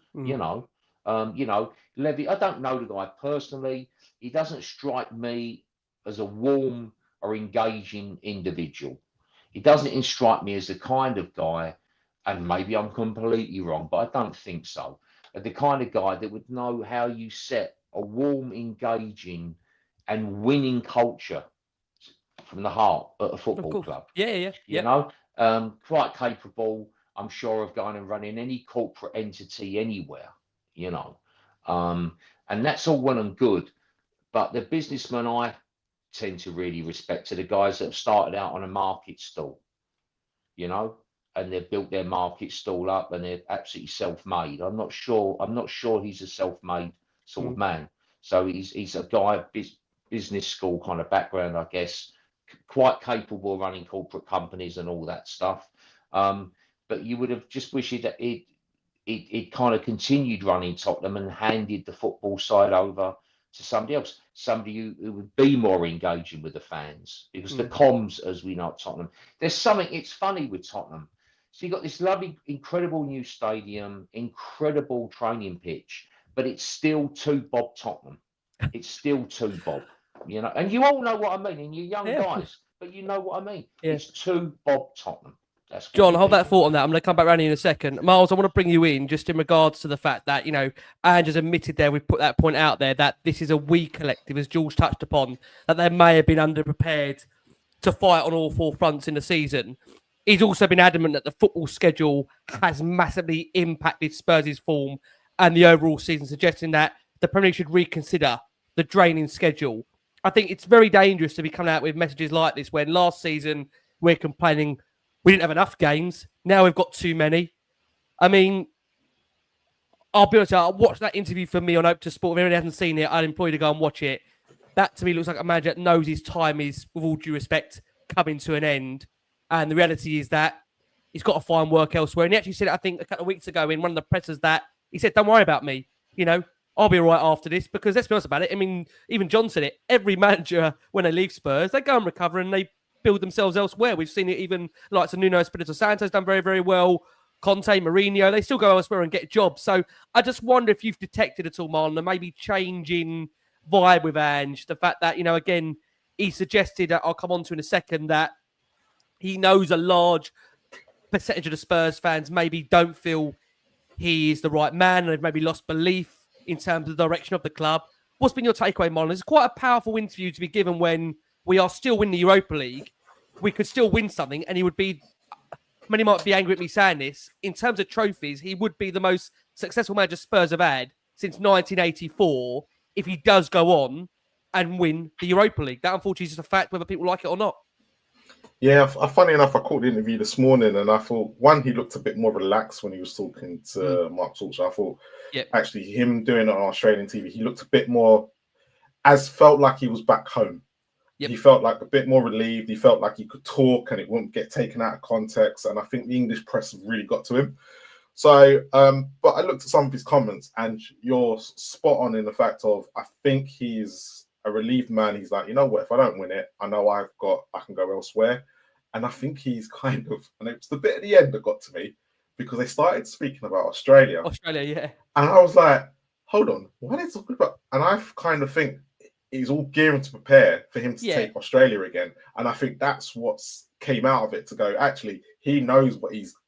Levy, I don't know the guy personally. He doesn't strike me as a warm or engaging individual. He doesn't strike me as the kind of guy, and maybe I'm completely wrong, but I don't think so, the kind of guy that would know how you set a warm, engaging and winning culture from the heart at a football club. Quite capable, I'm sure, of going and running any corporate entity anywhere, and that's all well and good. But the businessmen I tend to really respect are the guys that have started out on a market stall, and they've built their market stall up, and they're absolutely self-made. I'm not sure he's a self-made sort of man. So he's a guy of business school kind of background, I guess, quite capable of running corporate companies and all that stuff. But you would have just wished that it kind of continued running Tottenham and handed the football side over to somebody else, somebody who would be more engaging with the fans, because the comms, as we know at Tottenham, there's something, it's funny with Tottenham. So you've got this lovely, incredible new stadium, incredible training pitch, but it's still too Bob Tottenham. It's still too Bob, you know. And you all know what I mean, and you're young guys, but you know what I mean. Yeah. It's too Bob Tottenham. That's John, hold that thought on that. I'm going to come back around in a second. Miles, I want to bring you in just in regards to the fact that, you know, Ange has admitted there, we've put that point out there, that this is a weak collective, as George touched upon, that they may have been underprepared to fight on all four fronts in the season. He's also been adamant that the football schedule has massively impacted Spurs' form and the overall season, suggesting that the Premier League should reconsider the draining schedule. I think it's very dangerous to be coming out with messages like this when last season we're complaining we didn't have enough games. Now we've got too many. I mean, I'll be honest, I watched that interview for me on Open to Sport. If anyone hasn't seen it, I'd implore you to go and watch it. That to me looks like a manager that knows his time is, with all due respect, coming to an end. And the reality is that he's got to find work elsewhere. And he actually said, I think, a couple of weeks ago in one of the pressers that he said, don't worry about me. You know, I'll be all right after this. Because let's be honest about it. I mean, even John said it. Every manager, when they leave Spurs, they go and recover and they build themselves elsewhere. We've seen it even like Nuno Espirito Santo's done very, very well. Conte, Mourinho, they still go elsewhere and get jobs. So I just wonder if you've detected at all, Marlon, maybe changing vibe with Ange. The fact that, you know, again, he suggested, I'll come on to in a second, that he knows a large percentage of the Spurs fans maybe don't feel he is the right man and they've maybe lost belief in terms of the direction of the club. What's been your takeaway, Marlon? It's quite a powerful interview to be given when we are still winning the Europa League. We could still win something, and he would be, many might be angry at me saying this, in terms of trophies, he would be the most successful manager Spurs have had since 1984 if he does go on and win the Europa League. That, unfortunately, is just a fact, whether people like it or not. Yeah, funny enough, I caught the interview this morning and I thought, one, he looked a bit more relaxed when he was talking to Mark Solskjaer. I thought, actually, him doing it on Australian TV, he looked a bit more, felt like he was back home. He felt like a bit more relieved. He felt like he could talk and it wouldn't get taken out of context. And I think the English press really got to him. So, but I looked at some of his comments and you're spot on in the fact of, I think he's a relieved man. He's like, you know what, if I don't win it, I know I can go elsewhere. And I think he's kind of, and it's the bit at the end that got to me because they started speaking about Australia. Yeah. And I was like, hold on, what are they talking about? And I kind of think he's all gearing to prepare for him to take Australia again. And I think that's what's came out of it to go, actually, he knows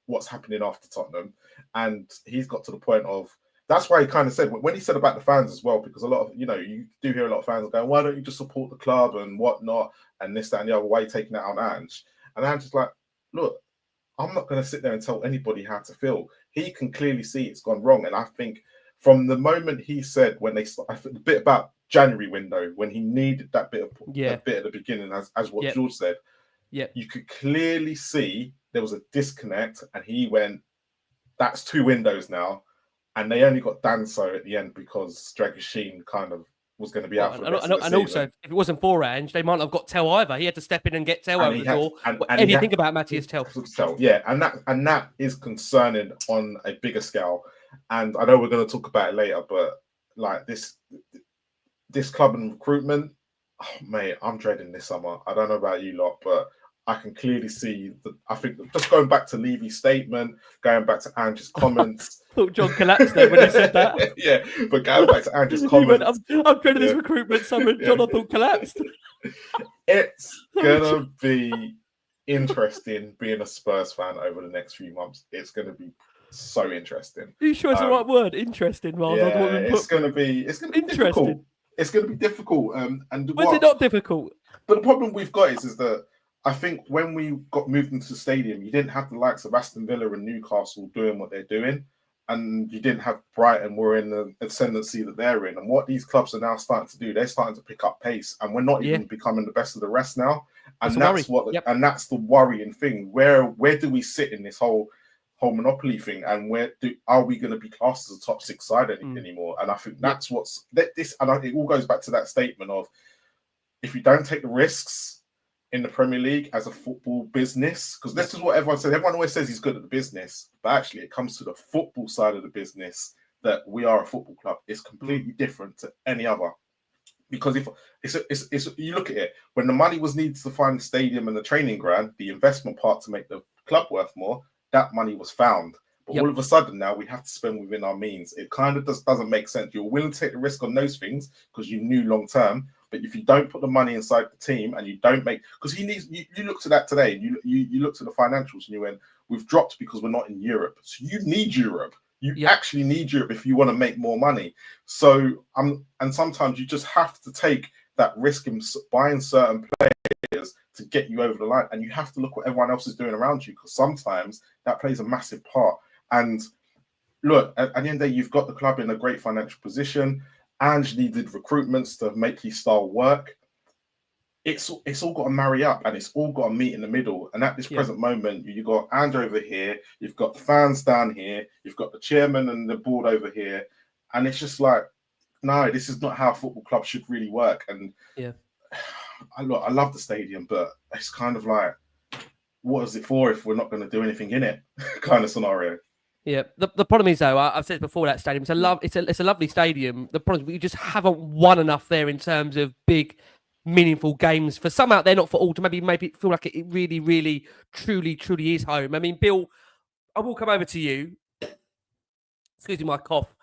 what's happening after Tottenham. And he's got to the point of, that's why he kind of said, when he said about the fans as well, because a lot of, you know, you do hear a lot of fans going, why don't you just support the club and whatnot, and this, that, and the other, why are you taking that on Ange? And Ange is like, look, I'm not going to sit there and tell anybody how to feel. He can clearly see it's gone wrong. And I think from the moment he said, when they, I think the bit about January window, when he needed that bit at the beginning, as what George said, you could clearly see there was a disconnect, and he went, that's 2 windows now. And they only got Danso at the end because Dragusin kind of was going to be out for the rest of the season. And also, if it wasn't for Ange, they might not have got Tell either. He had to step in and get Tell over the door. And you think about Matthias Tell. Yeah, and that is concerning on a bigger scale. And I know we're going to talk about it later, but like this club and recruitment, oh, mate, I'm dreading this summer. I don't know about you lot, but I can clearly see I think just going back to Levy's statement, going back to Ange's comments. I thought John collapsed there when he said that. Yeah, but going back to Ange's comments. I'm dreading this recruitment summer. John, I thought collapsed. It's going to be interesting being a Spurs fan over the next few months. It's going to be so interesting. Are you sure it's the right word? Interesting, Miles. Yeah, it's going to be difficult. It's going to be difficult. And why is it not difficult? But the problem we've got is that I think when we got moved into the stadium, you didn't have the likes of Aston Villa and Newcastle doing what they're doing, and you didn't have Brighton were in the ascendancy that they're in. And what these clubs are now starting to do, they're starting to pick up pace, and we're not even becoming the best of the rest now. And that's and that's the worrying thing. Where do we sit in this whole monopoly thing, and are we going to be classed as a top 6 side anymore? And I think that's what's this. And it all goes back to that statement of, if you don't take the risks in the Premier League as a football business, because this is what everyone says. Everyone always says he's good at the business, but actually it comes to the football side of the business that we are a football club. It's completely different to any other. Because if it's you look at it, when the money was needed to find the stadium and the training ground, the investment part to make the club worth more, that money was found. But Yep. all of a sudden now we have to spend within our means. It kind of just doesn't make sense. You're willing to take the risk on those things because you knew long term. But if you don't put the money inside the team and you don't make, because he needs, you looked at that today. You looked at the financials and you went, we've dropped because we're not in Europe. So you need Europe. You actually need Europe if you want to make more money. So and sometimes you just have to take that risk in buying certain players to get you over the line, and you have to look what everyone else is doing around you, because sometimes that plays a massive part. And look, at the end of the day, you've got the club in a great financial position. Ange needed recruitments to make his style work. It's all got to marry up, and it's all got to meet in the middle. And at this present moment, you got Ange over here, you've got the fans down here, you've got the chairman and the board over here, and it's just like, no, this is not how a football club should really work. And I love the stadium, but it's kind of like, what is it for if we're not going to do anything in it? Kind of scenario. Yeah, the problem is though, I've said before, that stadium, it's a lovely stadium. The problem is we just haven't won enough there in terms of big, meaningful games for some out there, not for all, to maybe feel like it really, really, truly is home. I mean, Bill, I will come over to you. Excuse me, my cough.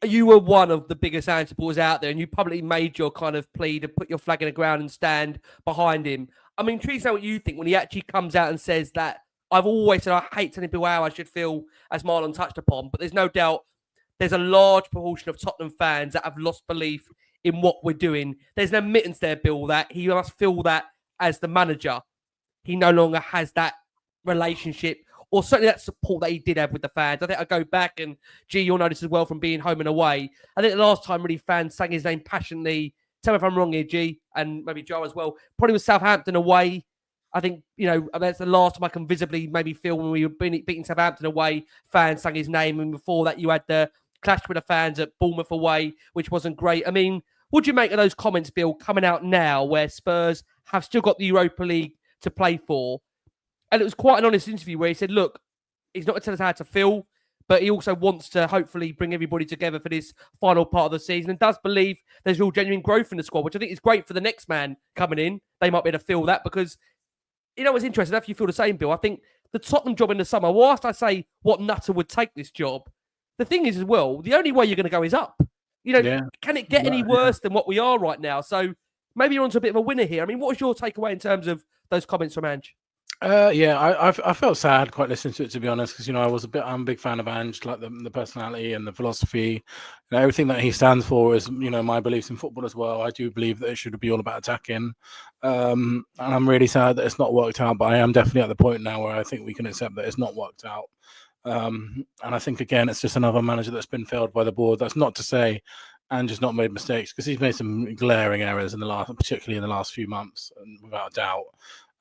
You were one of the biggest Ange supporters out there, and you publicly made your kind of plea to put your flag in the ground and stand behind him. I mean, intrigued to know what you think when he actually comes out and says that. I've always said I hate telling people how I should feel, as Marlon touched upon, but there's no doubt there's a large proportion of Tottenham fans that have lost belief in what we're doing. There's an admittance there, Bill, that he must feel that as the manager, he no longer has that relationship, or certainly that support that he did have with the fans. I think I go back, and you'll know this as well from being home and away. I think the last time really fans sang his name passionately, tell me if I'm wrong here, G, and maybe Joe as well, probably with Southampton away. I think, that's the last time I can visibly maybe feel when we were beating Southampton away, fans sang his name. And before that, you had the clash with the fans at Bournemouth away, which wasn't great. I mean, what do you make of those comments, Bill, coming out now where Spurs have still got the Europa League to play for? And it was quite an honest interview where he said, look, he's not going to tell us how to feel, but he also wants to hopefully bring everybody together for this final part of the season, and does believe there's real genuine growth in the squad, which I think is great for the next man coming in. They might be able to feel that, because what's interesting, if you feel the same, Bill, I think the Tottenham job in the summer, whilst I say what nutter would take this job, the thing is as well, the only way you're going to go is up. Can it get any worse than what we are right now? So maybe you're onto a bit of a winner here. I mean, what was your takeaway in terms of those comments from Ange? I felt sad quite listening to it, to be honest, because I'm a big fan of Ange, like the personality and the philosophy, everything that he stands for is my beliefs in football as well. I do believe that it should be all about attacking, and I'm really sad that it's not worked out. But I am definitely at the point now where I think we can accept that it's not worked out. And I think again, it's just another manager that's been failed by the board. That's not to say Ange has not made mistakes, because he's made some glaring errors particularly in the last few months, and without a doubt.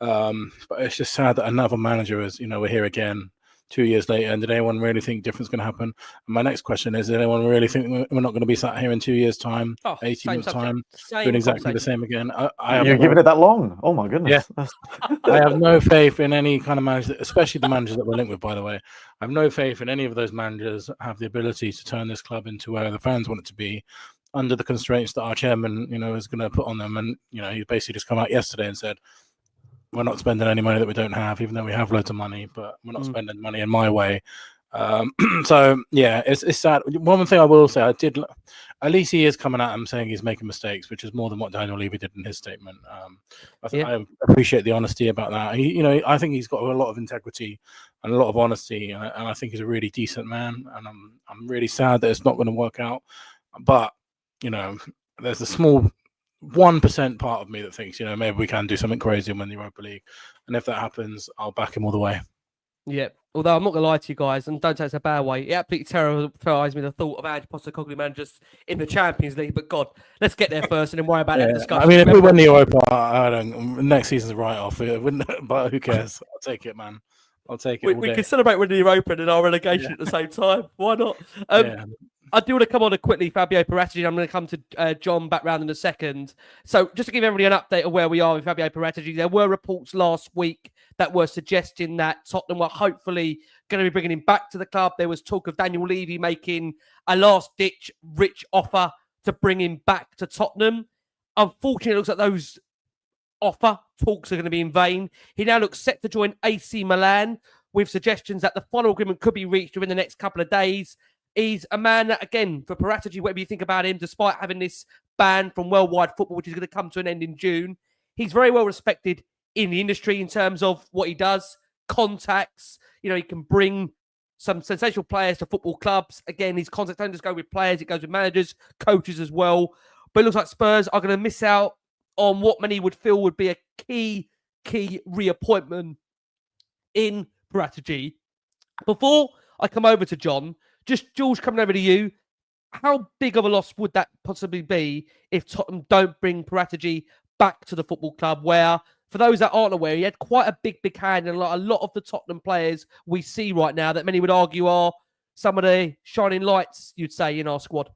But it's just sad that another manager is, we're here again 2 years later. And did anyone really think different going to happen? And my next question is, did anyone really think we're not going to be sat here in 2 years' time, 18 months' time, doing exactly the same again? You're giving it that long? Oh my goodness. Yeah. I have no faith in any kind of manager, especially the managers that we're linked with, by the way. I have no faith in any of those managers that have the ability to turn this club into where the fans want it to be, under the constraints that our chairman, is going to put on them. And, he basically just come out yesterday and said, we're not spending any money that we don't have, even though we have loads of money, but we're not spending money in my way. So, yeah, it's sad. One thing I will say, at least he is coming at him saying he's making mistakes, which is more than what Daniel Levy did in his statement. I appreciate the honesty about that. I think he's got a lot of integrity and a lot of honesty, and I think he's a really decent man. And I'm really sad that it's not going to work out. But, there's a small 1% part of me that thinks, maybe we can do something crazy and win the Europa League. And if that happens, I'll back him all the way. Yeah. Although I'm not going to lie to you guys, and don't say it's a bad way, it absolutely terrifies me the thought of Ange Postecoglou managers in the Champions League. But God, let's get there first and then worry about that discussion. I mean, if we win the Europa, next season's a write-off. But who cares? I'll take it, man. I'll take it. We can celebrate winning the Europa and our relegation at the same time. Why not? I do want to come on quickly, Fabio Paratici. I'm going to come to John back round in a second. So just to give everybody an update of where we are with Fabio Paratici, there were reports last week that were suggesting that Tottenham were hopefully going to be bringing him back to the club. There was talk of Daniel Levy making a last-ditch rich offer to bring him back to Tottenham. Unfortunately, it looks like those offer. Talks are going to be in vain. He now looks set to join AC Milan, with suggestions that the final agreement could be reached within the next couple of days. He's a man that, again, for Paratici, whatever you think about him, despite having this ban from worldwide football, which is going to come to an end in June, he's very well respected in the industry in terms of what he does, contacts. You know, he can bring some sensational players to football clubs. Again, his contacts don't just go with players, it goes with managers, coaches as well. But it looks like Spurs are going to miss out on what many would feel would be a key reappointment in Paratici. Before I come over to John, just George, coming over to you, how big of a loss would that possibly be if Tottenham don't bring Paratici back to the football club, where, for those that aren't aware, he had quite a big hand in a lot of the Tottenham players we see right now that many would argue are some of the shining lights, you'd say, in our squad?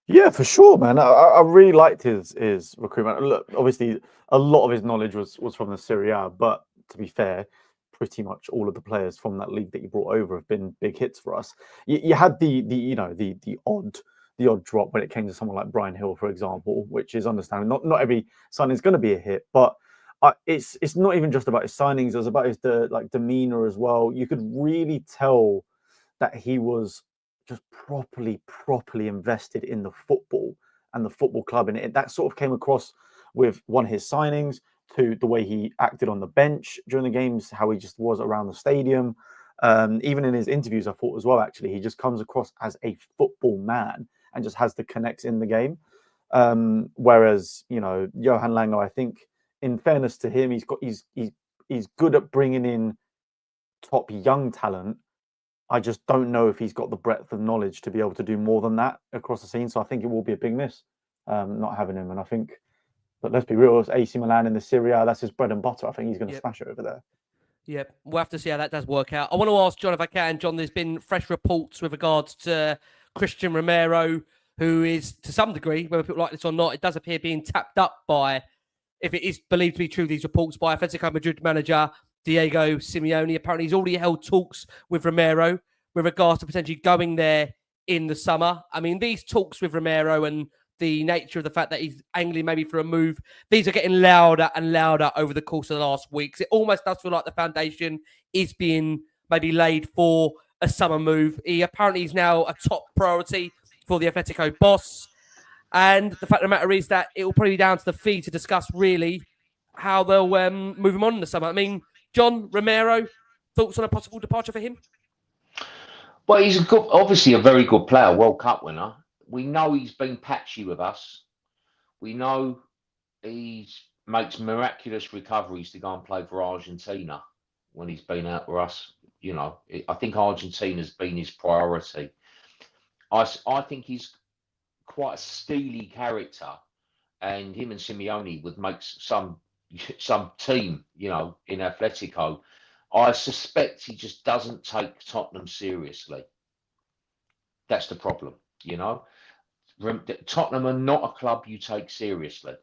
Yeah, for sure, man. I really liked his recruitment. Look, obviously, a lot of his knowledge was from the Serie A, but to be fair, pretty much all of the players from that league that you brought over have been big hits for us. You had the odd drop when it came to someone like Brian Hill, for example, which is understandable. Not every signing is going to be a hit, but it's not even just about his signings. It was about his demeanor as well. You could really tell that he was just properly invested in the football and the football club, and that sort of came across with one of his signings, to the way he acted on the bench during the games, how he just was around the stadium. Even in his interviews, I thought as well, actually, he just comes across as a football man and just has the connects in the game. Whereas, Johan Lange, I think, in fairness to him, he's good at bringing in top young talent. I just don't know if he's got the breadth of knowledge to be able to do more than that across the scene. So I think it will be a big miss not having him. And I think, but let's be real, it's AC Milan in the Serie A. That's his bread and butter. I think he's going to smash it over there. Yeah, we'll have to see how that does work out. I want to ask John, if I can. John, there's been fresh reports with regards to Cristian Romero, who is, to some degree, whether people like this or not, it does appear being tapped up by, if it is believed to be true, these reports, by Atletico Madrid manager Diego Simeone. Apparently, he's already held talks with Romero with regards to potentially going there in the summer. I mean, these talks with Romero and the nature of the fact that he's angling maybe for a move, these are getting louder and louder over the course of the last weeks. It almost does feel like the foundation is being maybe laid for a summer move. He apparently is now a top priority for the Atletico boss. And the fact of the matter is that it will probably be down to the fee to discuss really how they'll move him on in the summer. I mean, John, Romero, thoughts on a possible departure for him? Well, he's obviously a very good player, World Cup winner. We know he's been patchy with us. We know he makes miraculous recoveries to go and play for Argentina when he's been out with us. I think Argentina's been his priority. I think he's quite a steely character, and him and Simeone would make some team, in Atletico. I suspect he just doesn't take Tottenham seriously. That's the problem, Tottenham are not a club you take seriously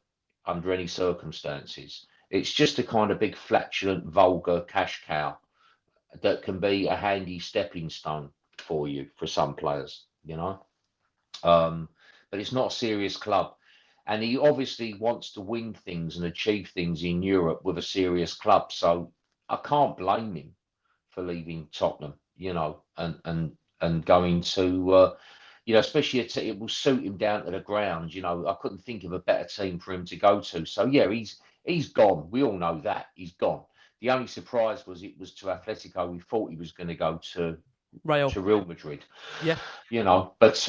under any circumstances. It's just a kind of big, flatulent, vulgar cash cow that can be a handy stepping stone for you, for some players, But it's not a serious club. And he obviously wants to win things and achieve things in Europe with a serious club. So I can't blame him for leaving Tottenham, and going to, especially it will suit him down to the ground. I couldn't think of a better team for him to go to. So yeah, he's gone. We all know that he's gone. The only surprise was it was to Atletico. We thought he was going to go to Real Madrid. Yeah. But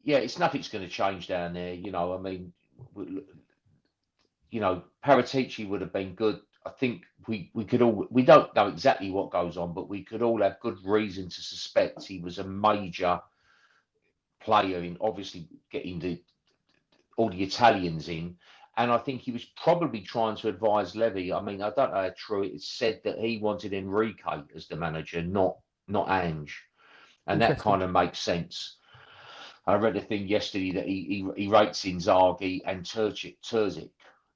yeah, nothing's going to change down there. I mean, Paratici would have been good. I think we don't know exactly what goes on, but we could all have good reason to suspect he was a major player in obviously getting all the Italians in. And I think he was probably trying to advise Levy. I mean, I don't know how true it is. Said that he wanted Enrique as the manager, not Ange. And that kind of makes sense. I read a thing yesterday that he rates Inzaghi and Terzic,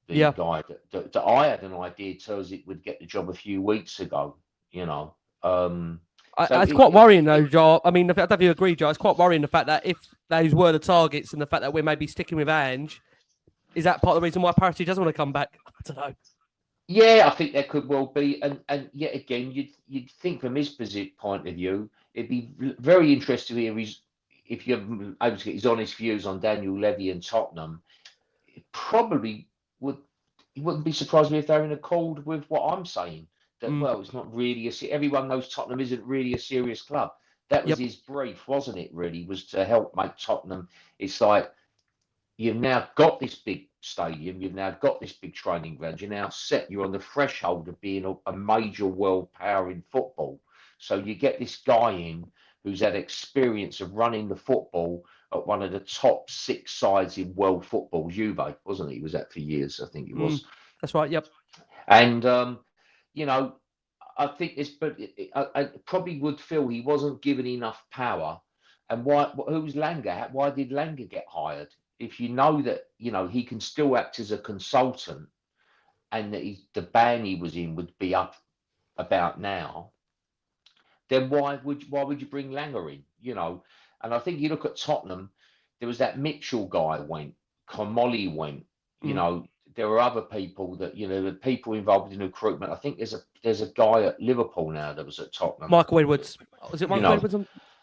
the guy that I had an idea Terzic would get the job a few weeks ago, It's quite worrying, though, Joe. I mean, I don't know if you agree, Joe. It's quite worrying the fact that if those were the targets and the fact that we're maybe sticking with Ange, Is that part of the reason why Paratici doesn't want to come back? I don't know. Yeah, I think there could well be, and yet again, you'd think from his point of view, it'd be very interesting to hear if you're able to get his honest views on Daniel Levy and Tottenham. It probably would. He wouldn't be surprised if they're in accord with what I'm saying. That well, it's not really everyone knows Tottenham isn't really a serious club. That was his brief, wasn't it? Really, was to help make Tottenham. It's like you've now got this big stadium, you've now got this big training ground, you're now set, you're on the threshold of being a major world power in football. So you get this guy in who's had experience of running the football at one of the top 6 sides in world football, Juve, wasn't he? He was that for years, I think he was. That's right, yep. And, you know, I think this, but I probably would feel he wasn't given enough power. And who's Langer? Why did Langer get hired? If you know that, you know, he can still act as a consultant and that the band he was in would be up about now, then why would you bring Langer in? You know, and I think you look at Tottenham, there was that Mitchell guy went, Comolli went, you know, there were other people that, you know, the people involved in recruitment. I think there's a guy at Liverpool now that was at Tottenham. Michael Edwards. Was it Michael Edwards?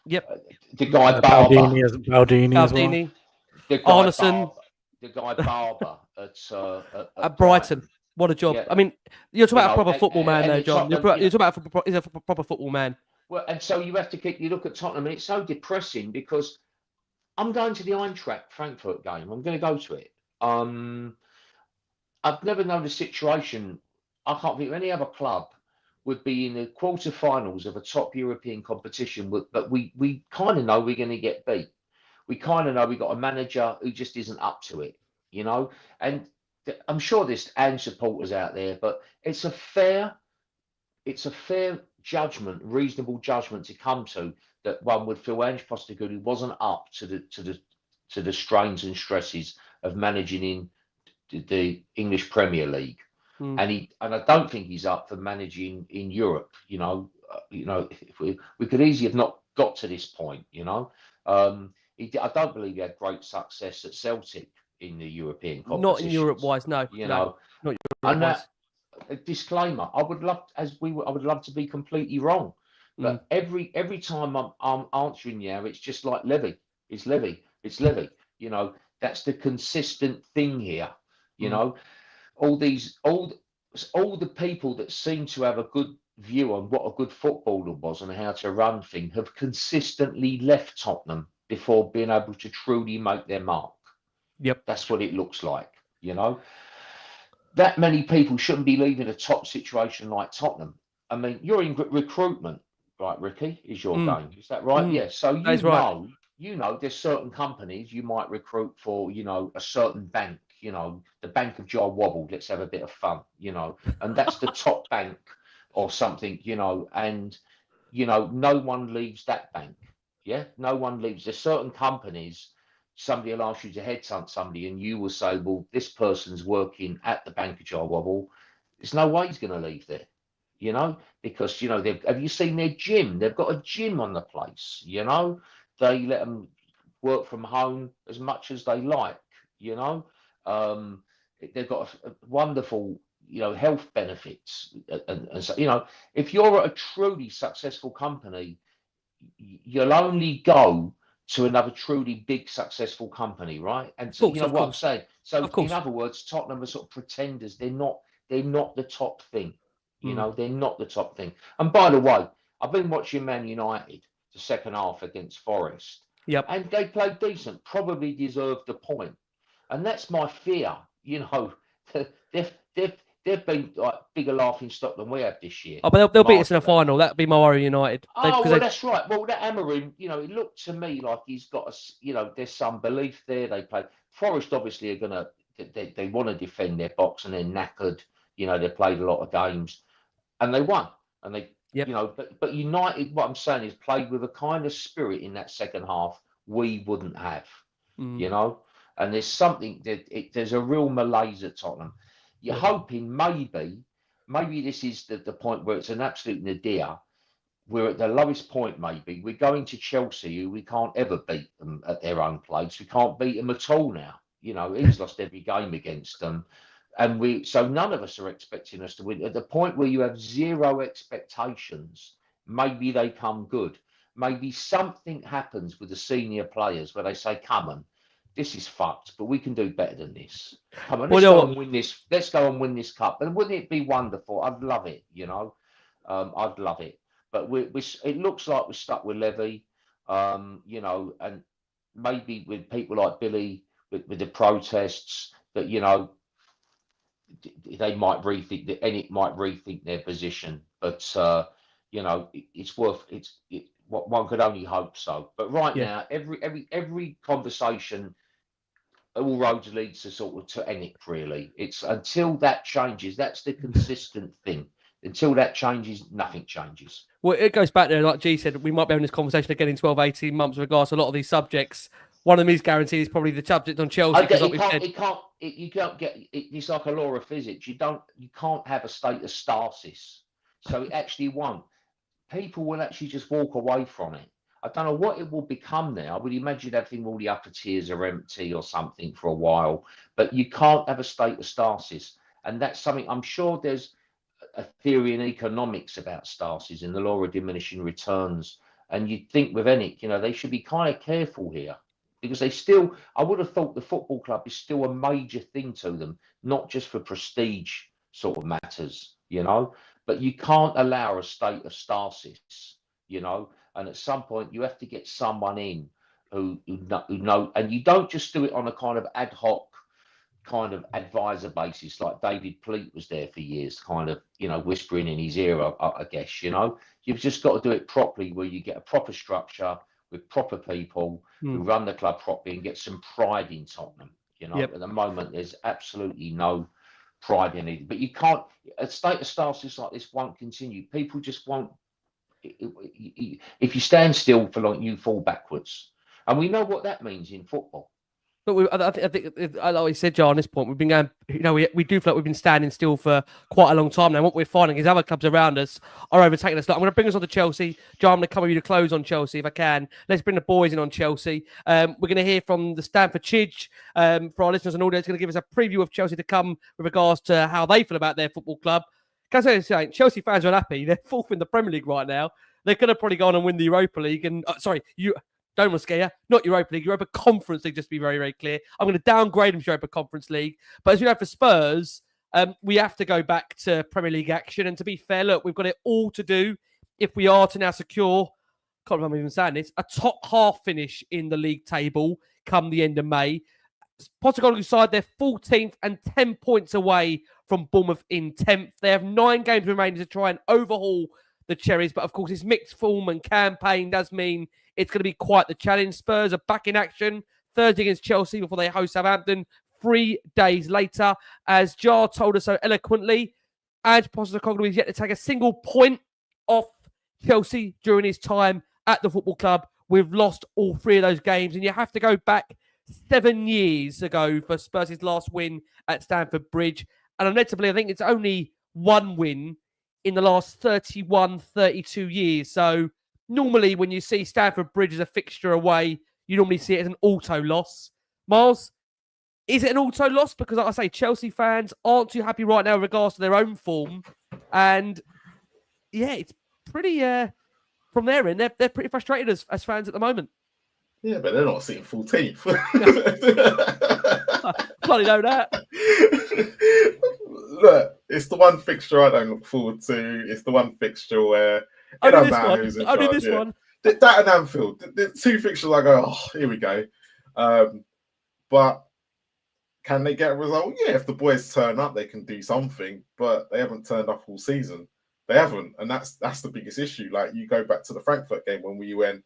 Yep. The guy Barber. Baldini. The guy Arneson. The guy Barber at Brighton. What a job. Yeah. I mean, you're talking about a proper football man there, John. You're talking about he's a proper football man. Well, and so you have to you look at Tottenham, and it's so depressing because I'm going to the Eintracht Frankfurt game. I'm going to go to it. I've never known a situation. I can't think of any other club would be in the quarterfinals of a top European competition, but we kind of know we're going to get beat. We kind of know we got a manager who just isn't up to it, you know. And I'm sure there's Ange supporters out there, but it's a fair judgment, reasonable judgment to come to that one would feel Ange Postecoglou wasn't up to the strains and stresses of managing in the English Premier League, and I don't think he's up for managing in Europe. You know, if we could easily have not got to this point. You know, I don't believe he had great success at Celtic in the European competition. Not in Europe-wise, no. You know, not Europe-wise. A disclaimer: I would love to be completely wrong, but every time I'm answering now, it's just like Levy. It's Levy. It's Levy. You know, that's the consistent thing here. You know, all the people that seem to have a good view on what a good footballer was and how to run things have consistently left Tottenham before being able to truly make their mark. Yep, that's what it looks like. You know, that many people shouldn't be leaving a top situation like Tottenham. I mean, you're in recruitment, right, Ricky? Is your game? Is that right? Yeah. So you know, there's certain companies you might recruit for, you know, a certain bank, you know, the Bank of Jah Wobble, let's have a bit of fun, you know, and that's the top bank or something, you know, and, you know, no one leaves that bank. Yeah, no one leaves. There's certain companies, somebody will ask you to headhunt somebody and you will say, well, this person's working at the Bank of Jah Wobble. There's no way he's going to leave there, you know, because, you know, have you seen their gym? They've got a gym on the place, you know. They let them work from home as much as they like, you know. They've got a wonderful, you know, health benefits. And so, you know, if you're a truly successful company, you'll only go to another truly big, successful company, right? And so, you know what I'm saying? So, in other words, Tottenham are sort of pretenders. They're not the top thing. You know, they're not the top thing. And by the way, I've been watching Man United, the second half against Forest. Yep. And they played decent, probably deserved the point. And that's my fear. You know, they've been like bigger laughing stock than we have this year. Oh, but they'll beat us in a final. That'd be my worry, United. That's right. Well, that Amorim, you know, it looked to me like he's got a, you know, there's some belief there. They play. Forest obviously are gonna, they want to defend their box and they're knackered. You know, they played a lot of games, and they won. And they, you know, but United, what I'm saying is, played with a kind of spirit in that second half we wouldn't have. You know. And there's something there's a real malaise at Tottenham. You're hoping maybe this is the point where it's an absolute nadir. We're at the lowest point. Maybe we're going to Chelsea, who we can't ever beat them at their own place. We can't beat them at all now. You know, he's lost every game against them. And so none of us are expecting us to win. At the point where you have zero expectations, maybe they come good. Maybe something happens with the senior players where they say, come on, this is fucked, but we can do better than this. Come on, let's go and win this. Let's go and win this cup. And wouldn't it be wonderful? I'd love it, you know. I'd love it. But it looks like we're stuck with Levy, you know, and maybe with people like Billie, with the protests, that, you know, they might rethink that, and it might rethink their position. But you know, it's worth what one could only hope so. But right now, every conversation, all roads lead to Ennick. Really, it's until that changes. That's the consistent thing. Until that changes, nothing changes. Well, it goes back there, like G said, we might be having this conversation again in 12, 18 months with regards to a lot of these subjects. One of them is guaranteed is probably the subject on Chelsea. You can't get it. It's like a law of physics. You can't have a state of stasis. So it actually won't. People will actually just walk away from it. I don't know what it will become now. I would imagine everything, all the upper tiers are empty or something for a while. But you can't have a state of stasis. And that's something, I'm sure there's a theory in economics about stasis in the law of diminishing returns. And you'd think with Ennick, you know, they should be kind of careful here. Because I would have thought the football club is still a major thing to them, not just for prestige sort of matters, you know. But you can't allow a state of stasis, you know. And at some point, you have to get someone in who know, and you don't just do it on a kind of ad hoc kind of advisor basis, like David Pleat was there for years, kind of, you know, whispering in his ear, I guess, you know. You've just got to do it properly, where you get a proper structure with proper people who run the club properly and get some pride in Tottenham. You know, at the moment, there's absolutely no pride in it. But you can't, a state of stasis like this won't continue. People just won't. If you stand still for long, you fall backwards. And we know what that means in football. But I think, like I said, Joe, on this point, we've been going, you know, we do feel like we've been standing still for quite a long time now. What we're finding is other clubs around us are overtaking us. Like, I'm going to bring us on to Chelsea. Joe, I'm going to come with you to close on Chelsea if I can. Let's bring the boys in on Chelsea. We're going to hear from the Stamford Bridge for our listeners and audience. Going to give us a preview of Chelsea to come with regards to how they feel about their football club. Can I say something? Chelsea fans are unhappy. They're fourth in the Premier League right now. They're going to probably go on and win the Europa League. And don't want to scare you. Not Europa League, Europa Conference League, just to be very, very clear. I'm going to downgrade them to Europa Conference League. But as we know for Spurs, we have to go back to Premier League action. And to be fair, look, we've got it all to do if we are to now secure, can't remember even saying this, a top half finish in the league table come the end of May. Postecoglou side, they're 14th and 10 points away from Bournemouth in 10th. They have 9 games remaining to try and overhaul the Cherries, but of course his mixed form and campaign does mean it's going to be quite the challenge. Spurs are back in action Thursday against Chelsea before they host Southampton 3 days later. As Jar told us so eloquently, Ange Postecoglou is yet to take a single point off Chelsea during his time at the football club. We've lost all 3 of those games, and you have to go back 7 years ago for Spurs' last win at Stamford Bridge. And inevitably, I think it's only 1 win in the last 31, 32 years. So normally when you see Stamford Bridge as a fixture away, you normally see it as an auto loss. Miles, is it an auto loss? Because like I say, Chelsea fans aren't too happy right now in regards to their own form. And yeah, it's pretty, from their end, they're pretty frustrated as fans at the moment. Yeah, but they're not sitting 14th. Bloody know that. Look, it's the one fixture I don't look forward to. It's the one fixture where it don't matter who's in charge. Only this one. That and Anfield. The 2 fixtures I go, oh, here we go. But can they get a result? Yeah, if the boys turn up, they can do something. But they haven't turned up all season. They haven't, and that's the biggest issue. Like, you go back to the Frankfurt game when we went,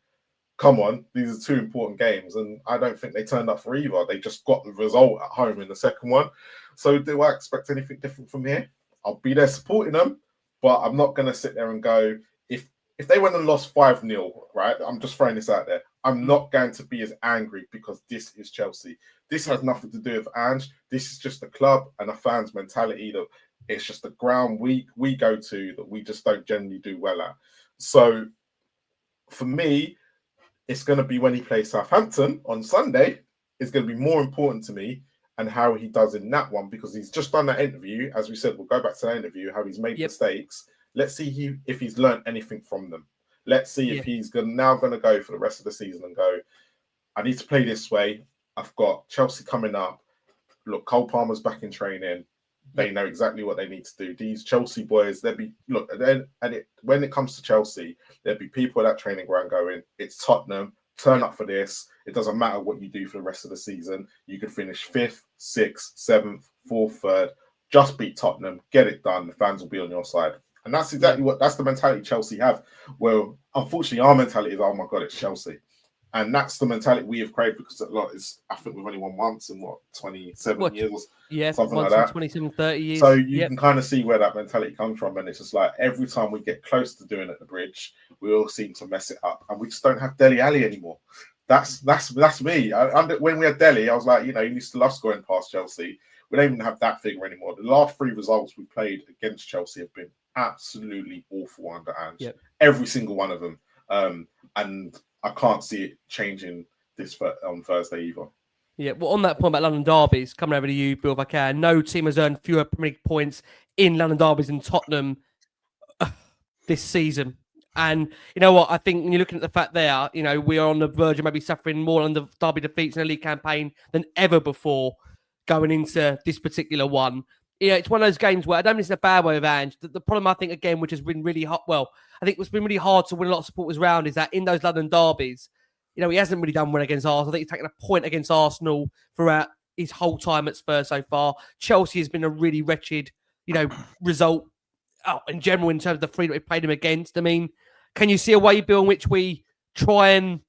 come on, these are 2 important games, and I don't think they turned up for either. They just got the result at home in the second one. So do I expect anything different from here? I'll be there supporting them, but I'm not going to sit there and go, if they went and lost 5-0, right? I'm just throwing this out there. I'm not going to be as angry because this is Chelsea. This has nothing to do with Ange. This is just the club and a fan's mentality that it's just the ground we go to that we just don't generally do well at. So for me, it's going to be when he plays Southampton on Sunday. is going to be more important to me, and how he does in that one, because he's just done that interview. As we said, we'll go back to that interview, how he's made mistakes. Let's see if he's learned anything from them. Let's see if he's now going to go for the rest of the season and go, I need to play this way. I've got Chelsea coming up. Look, Cole Palmer's back in training. They know exactly what they need to do. These Chelsea boys, when it comes to Chelsea, there'll be people at that training ground going, it's Tottenham, turn up for this. It doesn't matter what you do for the rest of the season. You could finish 5th, 6th, 7th, 4th, 3rd. Just beat Tottenham, get it done. The fans will be on your side. And that's exactly that's the mentality Chelsea have. Well, unfortunately, our mentality is, oh my God, it's Chelsea. And that's the mentality we have created, because I think we've only won once in 27 years, something like that. 27, 30 years. So you can kind of see where that mentality comes from. And it's just like every time we get close to doing it at the Bridge, we all seem to mess it up. And we just don't have Dele Alli anymore. That's me. When we had Dele, I was like, he used to love scoring past Chelsea. We don't even have that figure anymore. The last 3 results we played against Chelsea have been absolutely awful under Ange. Every single one of them. And I can't see it changing this on Thursday either. Yeah, well, on that point about London derbies, coming over to you, Bill, if I can. No team has earned fewer Premier League points in London derbies than Tottenham this season. And you know what? I think when you're looking at the fact there, we are on the verge of maybe suffering more London derby defeats in a league campaign than ever before going into this particular one. It's one of those games where I don't mean it's in a bad way of Ange. The problem, I think, again, which has been really hard, I think what's been really hard to win a lot of supporters around is that in those London derbies, he hasn't really done well against Arsenal. I think he's taken a point against Arsenal throughout his whole time at Spurs so far. Chelsea has been a really wretched, result in general in terms of the 3 that we played him against. I mean, can you see a way, Bill, in which we try and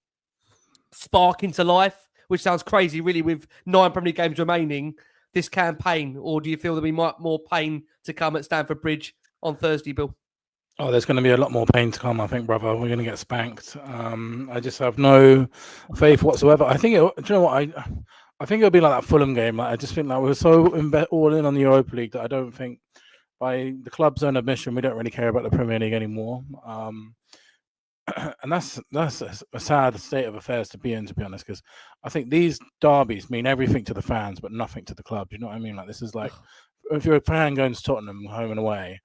spark into life, which sounds crazy, really, with 9 Premier League games remaining, this campaign? Or do you feel there'll be more pain to come at Stamford Bridge on Thursday, Bill? Oh, there's going to be a lot more pain to come, I think, brother. We're going to get spanked. I just have no faith whatsoever. I think, do you know what? I think it'll be like that Fulham game. I just think that we're so all in on the Europa League that I don't think, by the club's own admission, we don't really care about the Premier League anymore. And that's a sad state of affairs to be in, to be honest, because I think these derbies mean everything to the fans but nothing to the club. You know what I mean? Like, this is like, if you're a fan going to Tottenham home and away,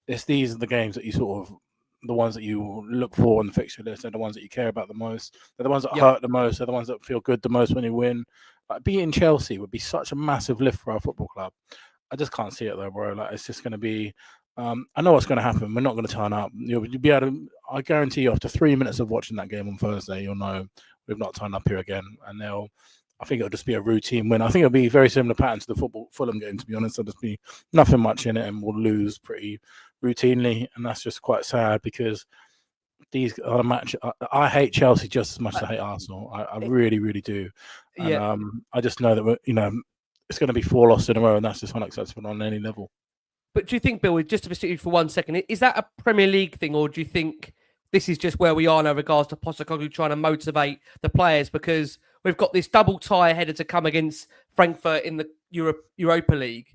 these are the games that you sort of, the ones that you look for on the fixture list. They're the ones that you care about the most. They're the ones that hurt the most. They're the ones that feel good the most when you win. Like, beating Chelsea would be such a massive lift for our football club. I just can't see it though, bro. Like, it's just going to be, I know what's going to happen. We're not going to turn up. You'll be able to, I guarantee you, after 3 minutes of watching that game on Thursday, you'll know we've not turned up here again. And I think it'll just be a routine win. I think it'll be very similar pattern to the Fulham game, to be honest. There'll just be nothing much in it and we'll lose pretty routinely. And that's just quite sad, because these are the match. I hate Chelsea just as much as I hate Arsenal. I really, really do. And I just know that it's going to be 4 losses in a row, and that's just unacceptable on any level. But do you think, Bill, just to stick you for 1 second, is that a Premier League thing, or do you think this is just where we are now in regards to Postecoglou trying to motivate the players? Because we've got this double tie headed to come against Frankfurt in the Europa League.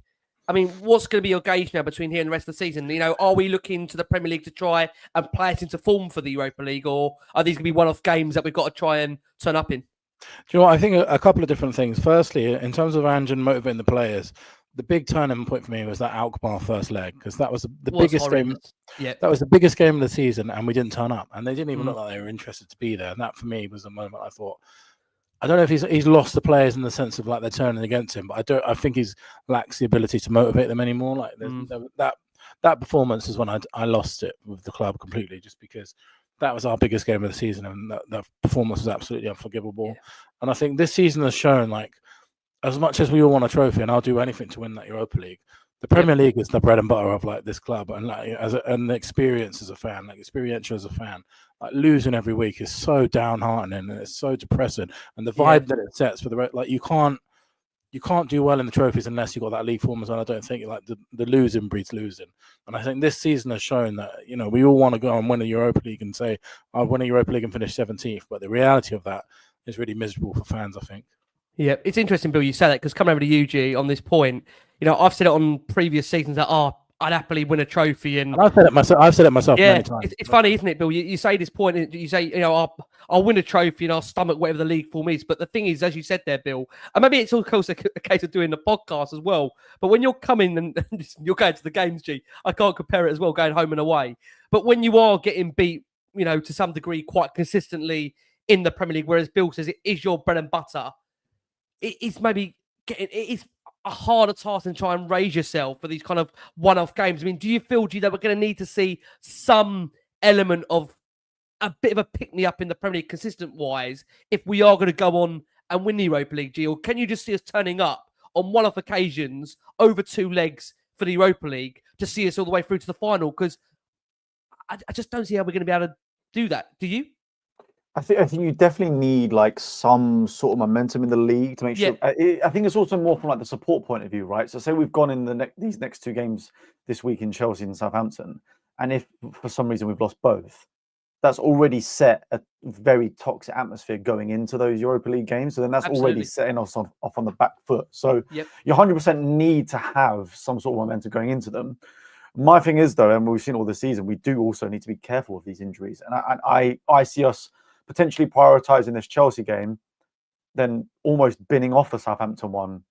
I mean, what's going to be your gauge now between here and the rest of the season? Are we looking to the Premier League to try and play us into form for the Europa League, or are these going to be one-off games that we've got to try and turn up in? Do you know what? I think a couple of different things. Firstly, in terms of Ange and motivating the players, the big turning point for me was that Alkmaar first leg, because that was the biggest game. Yeah, that was the biggest game of the season, and we didn't turn up, and they didn't even look like they were interested to be there. And that, for me, was the moment I thought, I don't know if he's lost the players in the sense of like they're turning against him, but I think he's lacks the ability to motivate them anymore. Like that performance is when I lost it with the club completely, just because that was our biggest game of the season, and that performance was absolutely unforgivable. Yeah. And I think this season has shown, like, as much as we all want a trophy, and I'll do anything to win that Europa League, the Premier League is the bread and butter of like this club, and like and the experience as a fan, like experiential as a fan, like losing every week is so downheartening and it's so depressing, and the vibe that it sets for the like you can't do well in the trophies unless you've got that league form as well. I don't think like the losing breeds losing, and I think this season has shown that we all want to go and win a Europa League and say I'll win a Europa League and finish 17th, but the reality of that is really miserable for fans, I think. Yeah, it's interesting, Bill, you say that, because coming over to UG on this point, I've said it on previous seasons that I'd happily win a trophy. And I've said it myself. I've said it myself yeah, many times. it's funny, isn't it, Bill? You say this point, you say, I'll win a trophy and I'll stomach whatever the league form is. But the thing is, as you said there, Bill, and maybe it's also a case of doing the podcast as well. But when you're coming and you're going to the games, I can't compare it as well, going home and away. But when you are getting beat, to some degree, quite consistently in the Premier League, whereas Bill says it is your bread and butter, it is a harder task than try and raise yourself for these kind of one-off games. I mean, do you feel, that we're going to need to see some element of a bit of a pick-me-up in the Premier League consistent-wise if we are going to go on and win the Europa League, G? Or can you just see us turning up on one-off occasions over 2 legs for the Europa League to see us all the way through to the final? Because I just don't see how we're going to be able to do that. Do you? I think you definitely need like some sort of momentum in the league to make sure. Yeah. I think it's also more from like the support point of view, right? So say we've gone in these next 2 games this week in Chelsea and Southampton, and if for some reason we've lost both, that's already set a very toxic atmosphere going into those Europa League games. So then that's already setting us off on the back foot. So you 100% need to have some sort of momentum going into them. My thing is though, and we've seen all this season, we do also need to be careful of these injuries, and I see us potentially prioritising this Chelsea game, then almost binning off the Southampton one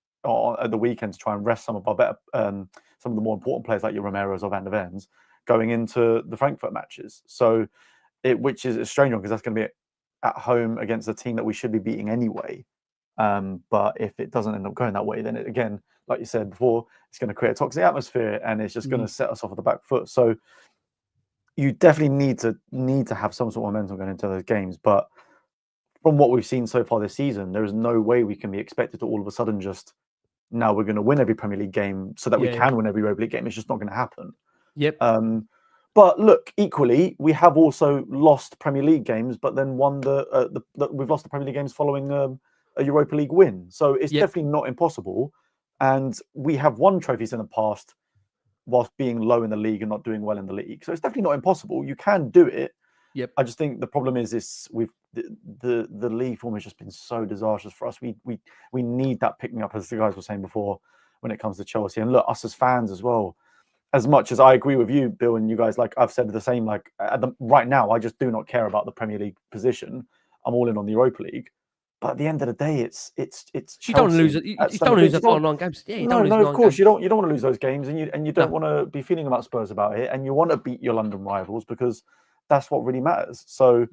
at the weekend to try and rest some of our better, some of the more important players like your Romeros or Van der Vens going into the Frankfurt matches. So, which is a strange one because that's going to be at home against a team that we should be beating anyway. But if it doesn't end up going that way, then it, again, like you said before, it's going to create a toxic atmosphere and it's just going to set us off at the back foot. So you definitely need to have some sort of momentum going into those games. But from what we've seen so far this season, there is no way we can be expected to all of a sudden just now we're going to win every Premier League game so that we can win every Europa League game. It's just not going to happen. Yep. But look, equally, we have also lost Premier League games, but then won we've lost the Premier League games following a Europa League win. So it's definitely not impossible. And we have won trophies in the past whilst being low in the league and not doing well in the league. So it's definitely not impossible. You can do it. Yep. I just think the problem is the league form has just been so disastrous for us. We need that pick me up, as the guys were saying before, when it comes to Chelsea. And look, us as fans as well. As much as I agree with you, Bill, and you guys, like I've said the same. Like right now, I just do not care about the Premier League position. I'm all in on the Europa League. But at the end of the day, it's you don't lose it. You don't lose the final 9 games. Yeah, no, of course you don't want to lose those games, and you don't want to be feeling about Spurs about it, and you want to beat your London rivals because that's what really matters. So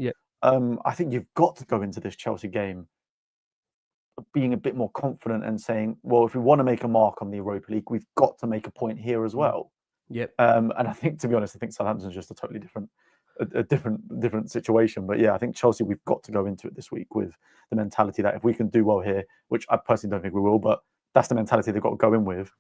I think you've got to go into this Chelsea game being a bit more confident and saying, well, if we want to make a mark on the Europa League, we've got to make a point here as well. Yep. And I think, to be honest, I think Southampton's just a totally different situation. But yeah, I think Chelsea, we've got to go into it this week with the mentality that if we can do well here, which I personally don't think we will, but that's the mentality they've got to go in with.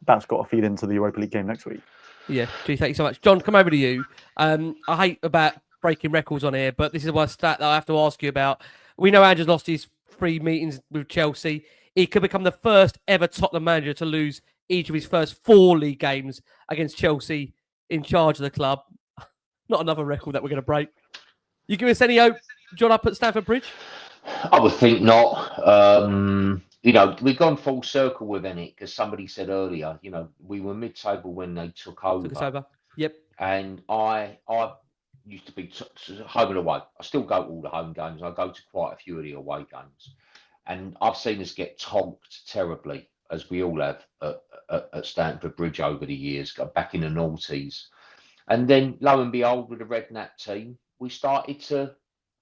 That's got to feed into the Europa League game next week. Yeah, gee, thank you so much. John, come over to you. I hate about breaking records on here, but this is one stat that I have to ask you about. We know Ange's lost his 3 meetings with Chelsea. He could become the first ever Tottenham manager to lose each of his first 4 league games against Chelsea in charge of the club. Not another record that we're going to break. You give us any hope, John, up at Stamford Bridge? I would think not. We've gone full circle with it because somebody said earlier, we were mid-table when they took over. Took us over. Yep. And I used to be home and away. I still go to all the home games. I go to quite a few of the away games. And I've seen us get tonked terribly, as we all have at Stamford Bridge over the years, back in the noughties. And then, lo and behold, with the Redknapp team, we started to,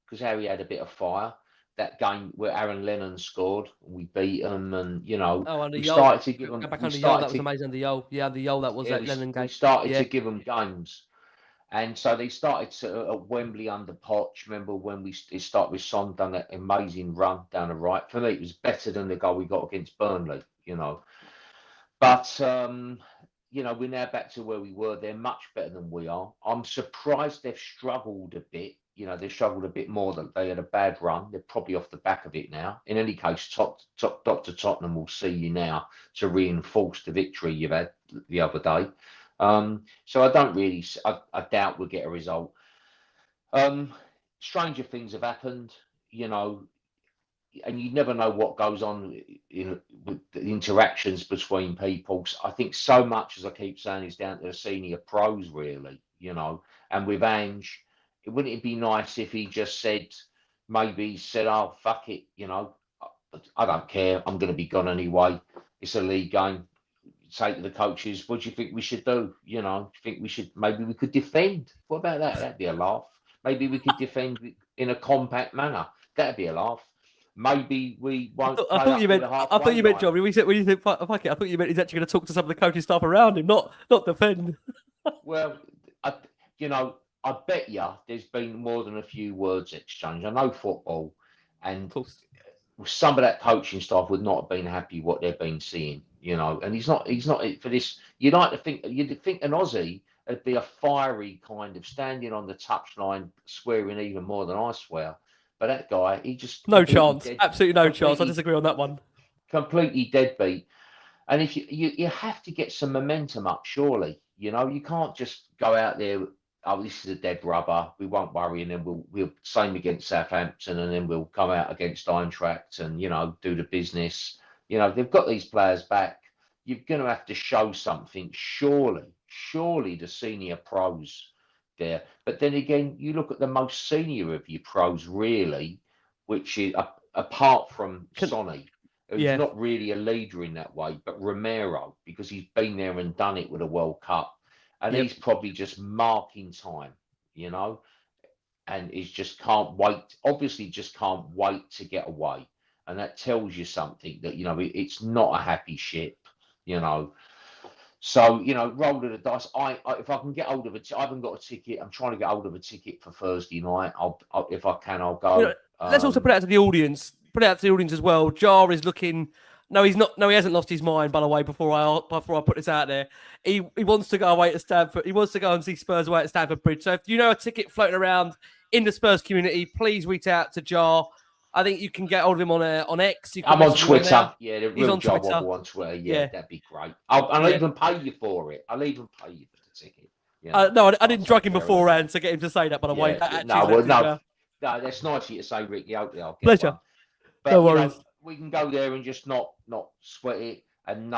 because Harry had a bit of fire, that game where Aaron Lennon scored, we beat them, and, under we Yole. started to give them... Back under Yole, that was amazing, under Yole. Yeah, under Yole, that was that Lennon game. We started to give them games. And so they started to, at Wembley under Poch, remember when it started with Son, done that amazing run down the right. For me, it was better than the goal we got against Burnley, But, we're now back to where we were. They're much better than we are. I'm surprised they've struggled a bit. They struggled a bit more. That they had a bad run. They're probably off the back of it now. In any case, Dr. Tottenham will see you now to reinforce the victory you've had the other day. So I doubt we'll get a result. Stranger things have happened. and you never know what goes on with the interactions between people. So I think so much, as I keep saying, is down to the senior pros, really, and with Ange, wouldn't it be nice if he just maybe said, oh, fuck it, I don't care, I'm going to be gone anyway, it's a league game. Say to the coaches, what do you think we should do? Do you think maybe we could defend? What about that? That'd be a laugh. Maybe we could defend in a compact manner. That'd be a laugh. Maybe we won't. I thought you meant, John. When you said fuck it, I thought you meant he's actually going to talk to some of the coaching staff around him, not defend. Well, I bet you there's been more than a few words exchanged. I know football, and of course, some of that coaching staff would not have been happy what they've been seeing. And he's not for this. You'd think an Aussie would be a fiery kind of standing on the touchline, swearing even more than I swear. But that guy, he just no chance, absolutely no chance. I disagree on that one. Completely deadbeat. And if you have to get some momentum up, surely. You can't just go out there. Oh, this is a dead rubber. We won't worry, and then we'll same against Southampton, and then we'll come out against Eintracht and do the business. They've got these players back. You're going to have to show something, surely the senior pros there. But then again, you look at the most senior of your pros, really, which is apart from Sonny, who's not really a leader in that way, but Romero, because he's been there and done it with a World Cup, and he's probably just marking time, and he just can't wait. Obviously, just can't wait to get away, and that tells you something that it's not a happy ship, So, roll of the dice. If I can get hold of it, I haven't got a ticket. I'm trying to get hold of a ticket for Thursday night. If I can, I'll go. Let's also put it out to the audience. Put it out to the audience as well. Jar is looking. No, he's not. No, he hasn't lost his mind. By the way, before I put this out there, he wants to go away to Stamford. He wants to go and see Spurs away at Stamford Bridge. So if you know a ticket floating around in the Spurs community, please reach out to Jar. I think you can get hold of him on X. I'm on Twitter. Yeah, he's on Jah Twitter. Wobble on Twitter. Yeah, that'd be great. I'll even pay you for it. I'll even pay you for the ticket. No, I didn't drug him beforehand to get him to say that. By the way, no, that's nice of you to say, Ricky. I'll get pleasure. One. But, no worries. We can go there and just not sweat it, and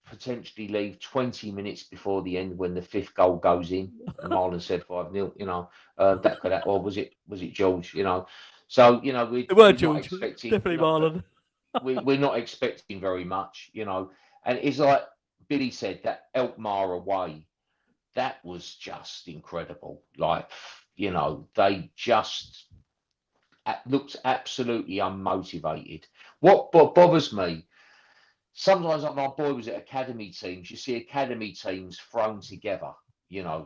potentially leave 20 minutes before the end when the fifth goal goes in. And Marlon said 5-0. That could happen. Or was it George? So we're George. Definitely Marlon. we're not expecting very much, and it's like Billy said, that Alkmaar away, that was just incredible. Like, they just looked absolutely unmotivated. What bothers me, sometimes like my boy was at academy teams, you see academy teams thrown together,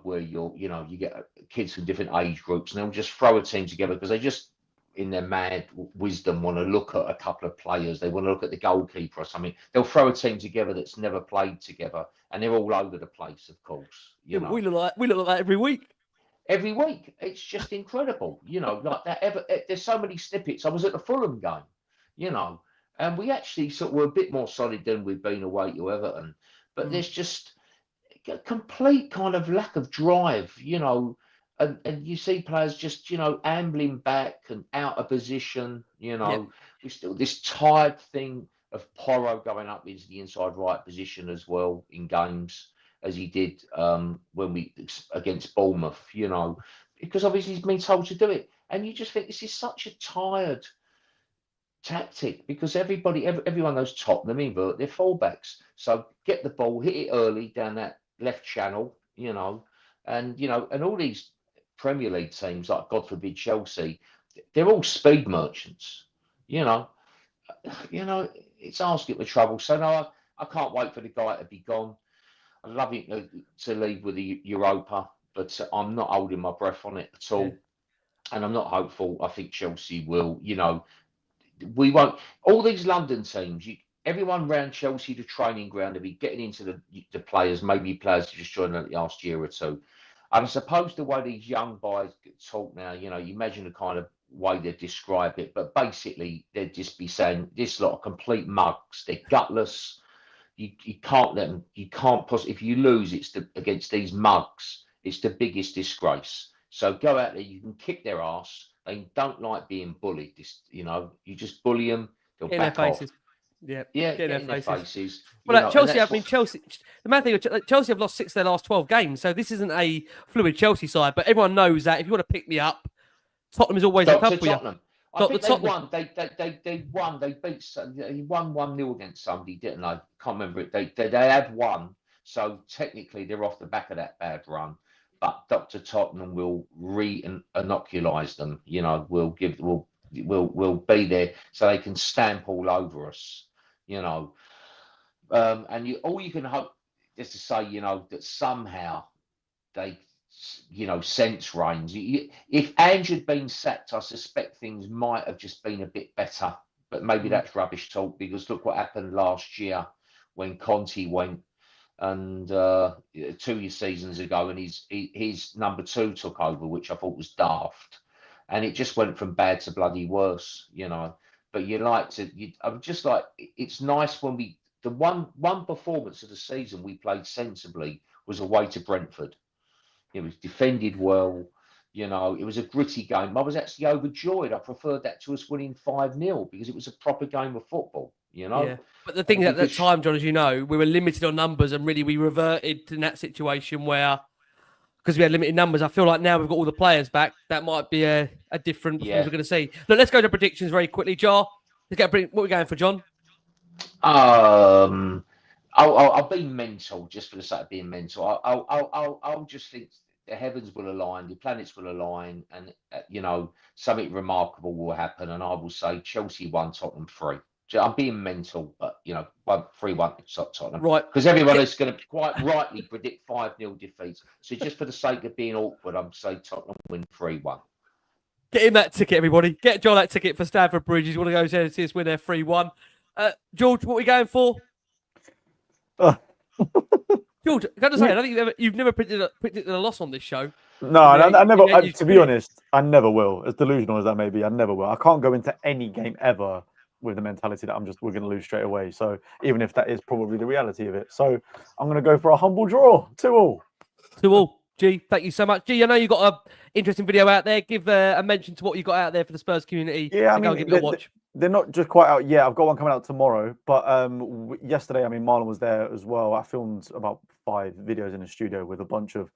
where you get kids from different age groups, and they'll just throw a team together because they just, in their mad wisdom, want to look at a couple of players. They want to look at the goalkeeper or something. They'll throw a team together that's never played together, and they're all over the place, of course. We look like that every week. Every week, it's just incredible. Like that. There's so many snippets. I was at the Fulham game, and we actually sort of were a bit more solid than we've been away to Everton. But there's just a complete kind of lack of drive, And you see players just, ambling back and out of position, We still this tired thing of Porro going up into the inside right position as well in games, as he did when we against Bournemouth, because obviously he's been told to do it. And you just think this is such a tired tactic, because everyone knows Tottenham, they're fullbacks. So get the ball, hit it early down that left channel, and all these Premier League teams, like God forbid Chelsea, they're all speed merchants. It's asking for trouble. So no, I can't wait for the guy to be gone. I'd love him to leave with the Europa, but I'm not holding my breath on it at all. And I'm not hopeful. I think Chelsea will. We won't. All these London teams, everyone around Chelsea, the training ground, will be getting into the players. Maybe players who just joined the last year or two. I suppose the way these young boys talk now, you imagine the kind of way they describe it, but basically they'd just be saying this lot of complete mugs. They're gutless. You can't let them. You can't possibly. If you lose, against these mugs. It's the biggest disgrace. So go out there. You can kick their ass, They don't like being bullied. You just bully them, they'll Get in their back off. faces. Yeah, Yeah, get in their faces. Well, Chelsea, Chelsea. The main thing, Chelsea have lost 6 of their last 12 games, so this isn't a fluid Chelsea side. But everyone knows that if you want to pick me up, Tottenham is always a club for you. I think they won. They won. They won 1-0 against somebody, didn't they? Can't remember it. They have won. So technically, they're off the back of that bad run. But Dr. Tottenham will re-inoculise them. We'll be there so they can stamp all over us. And all you can hope is to say, that somehow they, sense reigns. If Ange had been sacked, I suspect things might have just been a bit better. But maybe that's rubbish talk, because look what happened last year when Conte went, and 2 seasons ago, and his number 2 took over, which I thought was daft, and it just went from bad to bloody worse, But I'm just like, it's nice when the one performance of the season we played sensibly was away to Brentford. It was defended well. It was a gritty game. I was actually overjoyed. I preferred that to us winning 5-0 because it was a proper game of football, Yeah. But the thing at that time, John, as you know, we were limited on numbers, and really we reverted in that situation where, because we had limited numbers, I feel like now we've got all the players back, that might be a different performance we're going to see. Look, let's go to predictions very quickly. Jar, what are we going for, John? I'll be mental just for the sake of being mental. I'll just think the heavens will align, the planets will align, and something remarkable will happen. And I will say Chelsea 1, Tottenham 3. I'm being mental, but 3-1 Tottenham. Right. Because everyone is going to quite rightly predict 5-0 defeats. So just for the sake of being awkward, I'm say Tottenham win 3-1. Get him that ticket, everybody. Get John that ticket for Stamford Bridge. You want to go there and see us win there 3-1. George, what are we going for? George, I got to say, I don't think you've never predicted a loss on this show. No, I never. To be honest, I never will. As delusional as that may be, I never will. I can't go into any game ever with the mentality that we're going to lose straight away. So even if that is probably the reality of it, so I'm going to go for a humble draw, 2-2. 2-2. G, thank you so much. G, I know you got an interesting video out there. Give a mention to what you got out there for the Spurs community. Yeah, I mean, give it a watch. They're not just quite out yet. I've got one coming out tomorrow. But yesterday, Marlon was there as well. I filmed about 5 videos in the studio with a bunch of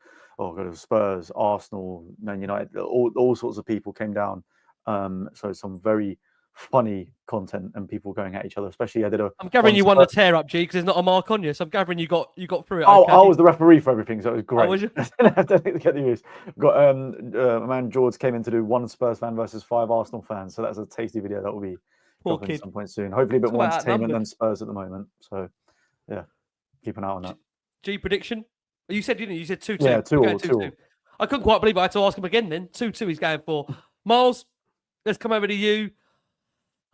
Spurs, Arsenal, Man United, all sorts of people came down. So some very funny content and people going at each other. Especially, I'm gathering you won the tear up, G, because there's not a mark on you. So I'm gathering you got through it. Oh, okay. I was the referee for everything, so it was great. Oh, was you? I don't think they get the use. Got man George came in to do 1 Spurs fan versus 5 Arsenal fans. So that's a tasty video that will be dropping at some point soon. Hopefully a bit more entertainment than Spurs at the moment. So yeah, keep an eye on that. G prediction. You said, didn't you? You said 2-2. Yeah, 2-2. I couldn't quite believe it. I had to ask him again then. 2-2 he's going for. Miles, let's come over to you.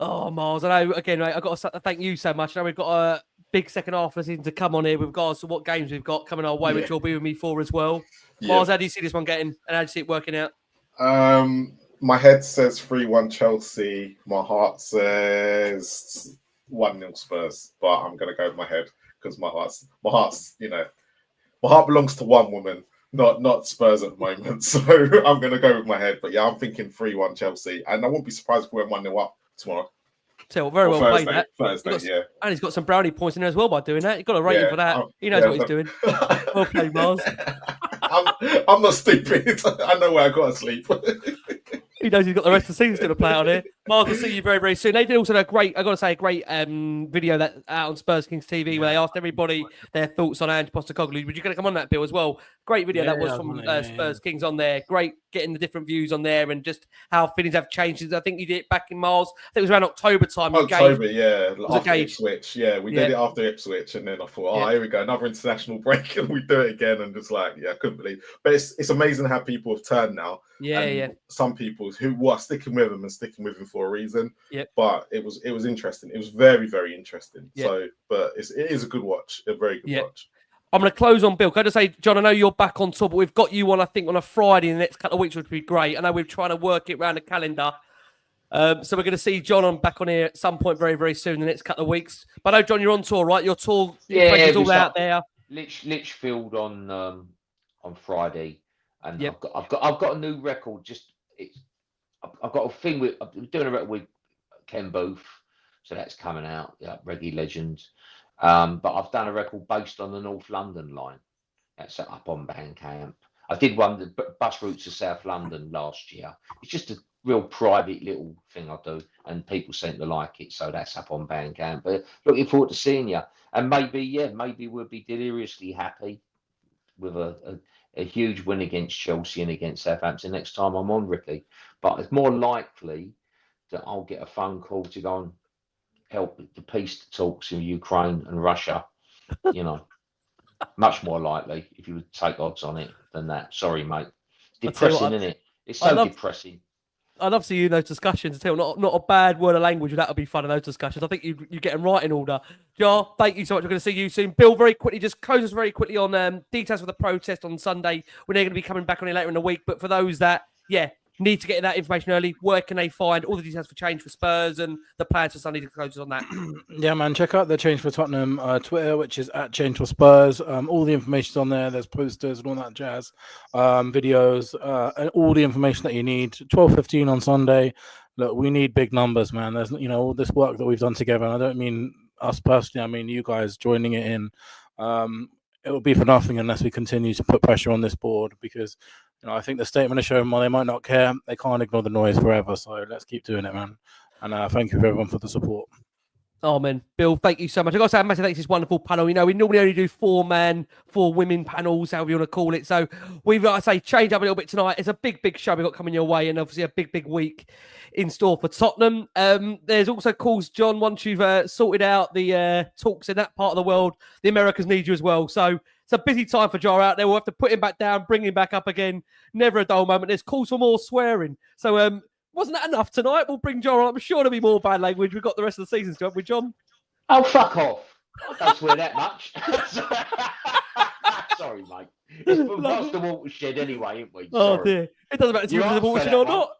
Oh, Miles, I know, again, mate, I've got to thank you so much. I know we've got a big second half of the season to come on here with regards to what games we've got coming our way, which you'll be with me for as well. Miles, how do you see this one getting, and how do you see it working out? My head says 3-1 Chelsea. My heart says 1-0 Spurs, but I'm going to go with my head because my heart's, my heart belongs to one woman, not Spurs at the moment. So I'm going to go with my head. But yeah, I'm thinking 3-1 Chelsea, and I won't be surprised if we went 1-0 up tomorrow. So very well played that. Thursday, And he's got some brownie points in there as well by doing that. You've got to rate him for that. He knows what he's doing. Well played, Miles. I'm not stupid. I know where I got to sleep. He knows he's got the rest of the season still to play on here. Miles, we'll see you very, very soon. They did also a great video that out on Spurs Kings TV where they asked everybody their thoughts on Ange Postecoglou. Were you going to come on that, Bill, as well? Great video that was from Spurs Kings on there. Great getting the different views on there and just how feelings have changed. I think you did it back in Miles. I think it was around October time. After Ipswich. Yeah, we did it after Ipswich, and then I thought, here we go, another international break, and we do it again, and just like, I couldn't believe it. But it's amazing how people have turned now. Some people who are sticking with him and sticking with him for a reason. But it was interesting. It was very, very interesting. So, but it is a good watch, a very good watch. I'm going to close on Bill. Can I just say, John, I know you're back on tour, but we've got you on, I think, on a Friday in the next couple of weeks, which would be great. I know we're trying to work it around the calendar. So we're going to see John back on here at some point very, very soon in the next couple of weeks. But I know, John, you're on tour, right? Your tour is all out there. Lichfield on Friday. And I've got a new record. I've got a thing with. I'm doing a record with Ken Booth, so that's coming out. Yeah, Reggae Legends. But I've done a record based on the North London line. That's up on Bandcamp. I did one, the bus routes to South London last year. It's just a real private little thing I do, and people seem to like it, so that's up on Bandcamp. But looking forward to seeing you, and maybe we'll be deliriously happy with a huge win against Chelsea and against Southampton next time I'm on, Ricky. But it's more likely that I'll get a phone call to go and help the peace talks in Ukraine and Russia. You know, much more likely if you would take odds on it than that. Sorry, mate. Depressing, isn't it? It's so depressing. I'd love to see you in those discussions. Too. Not a bad word of language. That would be fun in those discussions. I think you get them right in order. Jar, thank you so much. We're going to see you soon. Bill, very quickly, just close us very quickly on details for the protest on Sunday. We're going to be coming back on it later in the week. But for those that, need to get that information early, where can they find all the details for Change for Spurs and the plans for Sunday to close on that? Yeah, man, check out the Change for Tottenham Twitter, which is at Change for Spurs. All the information's on there. There's posters and all that jazz, videos, and all the information that you need. 12:15 on Sunday. Look, we need big numbers, man. There's, all this work that we've done together, and I don't mean us personally. I mean you guys joining it in. It will be for nothing unless we continue to put pressure on this board, because I think the statement has shown while they might not care, they can't ignore the noise forever. So let's keep doing it, man. And thank you for everyone for the support. Oh, man. Bill, thank you so much. I've got to say a massive thanks to this wonderful panel. We normally only do 4-man, 4-women panels, however you want to call it. So we've got to say, change up a little bit tonight. It's a big, big show we've got coming your way, and obviously a big, big week in store for Tottenham. There's also calls, John, once you've sorted out the talks in that part of the world, the Americans need you as well. So it's a busy time for Jar out there. We'll have to put him back down, bring him back up again. Never a dull moment. There's calls for more swearing. So wasn't that enough tonight? We'll bring Jar on. I'm sure there'll be more bad language. We've got the rest of the season to have with John. Oh, fuck off. I don't swear that much. Sorry, mate. It's from past the watershed anyway, ain't we? Oh, Sorry. dear. It doesn't matter if there's a watershed or not.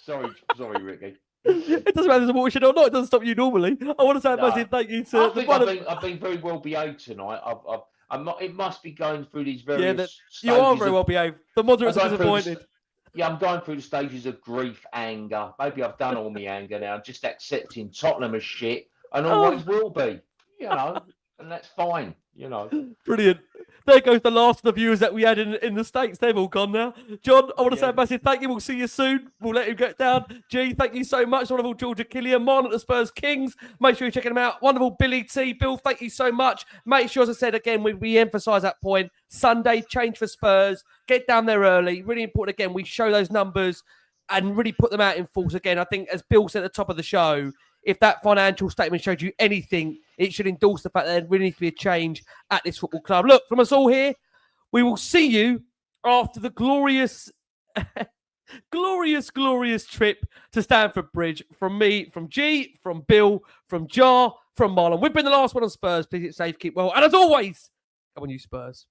Sorry, Ricky. It doesn't matter if there's a watershed or not. It doesn't stop you normally. I want to say a massive thank you to... I've been very well behaved tonight. It must be going through these various you are very well behaved. The moderates are disappointed. I'm going through the stages of grief, anger. Maybe I've done all my anger now. I'm just accepting Tottenham as shit and always will be, and that's fine, Brilliant. There goes the last of the viewers that we had in the States. They've all gone now. John, I want to say a massive thank you. We'll see you soon. We'll let him get down. G, thank you so much. Wonderful George Achillea, Marlon at the Spurs Kings. Make sure you're checking them out. Wonderful Billie T. Bill, thank you so much. Make sure, as I said again, we emphasise that point. Sunday, Change for Spurs. Get down there early. Really important. Again, we show those numbers and really put them out in force again. I think, as Bill said at the top of the show, if that financial statement showed you anything, it should endorse the fact that there really needs to be a change at this football club. Look, from us all here, we will see you after the glorious, glorious trip to Stamford Bridge. From me, from G, from Bill, from Jar, from Marlon. We've been the last one on Spurs. Please keep safe, keep well. And as always, come on, you Spurs.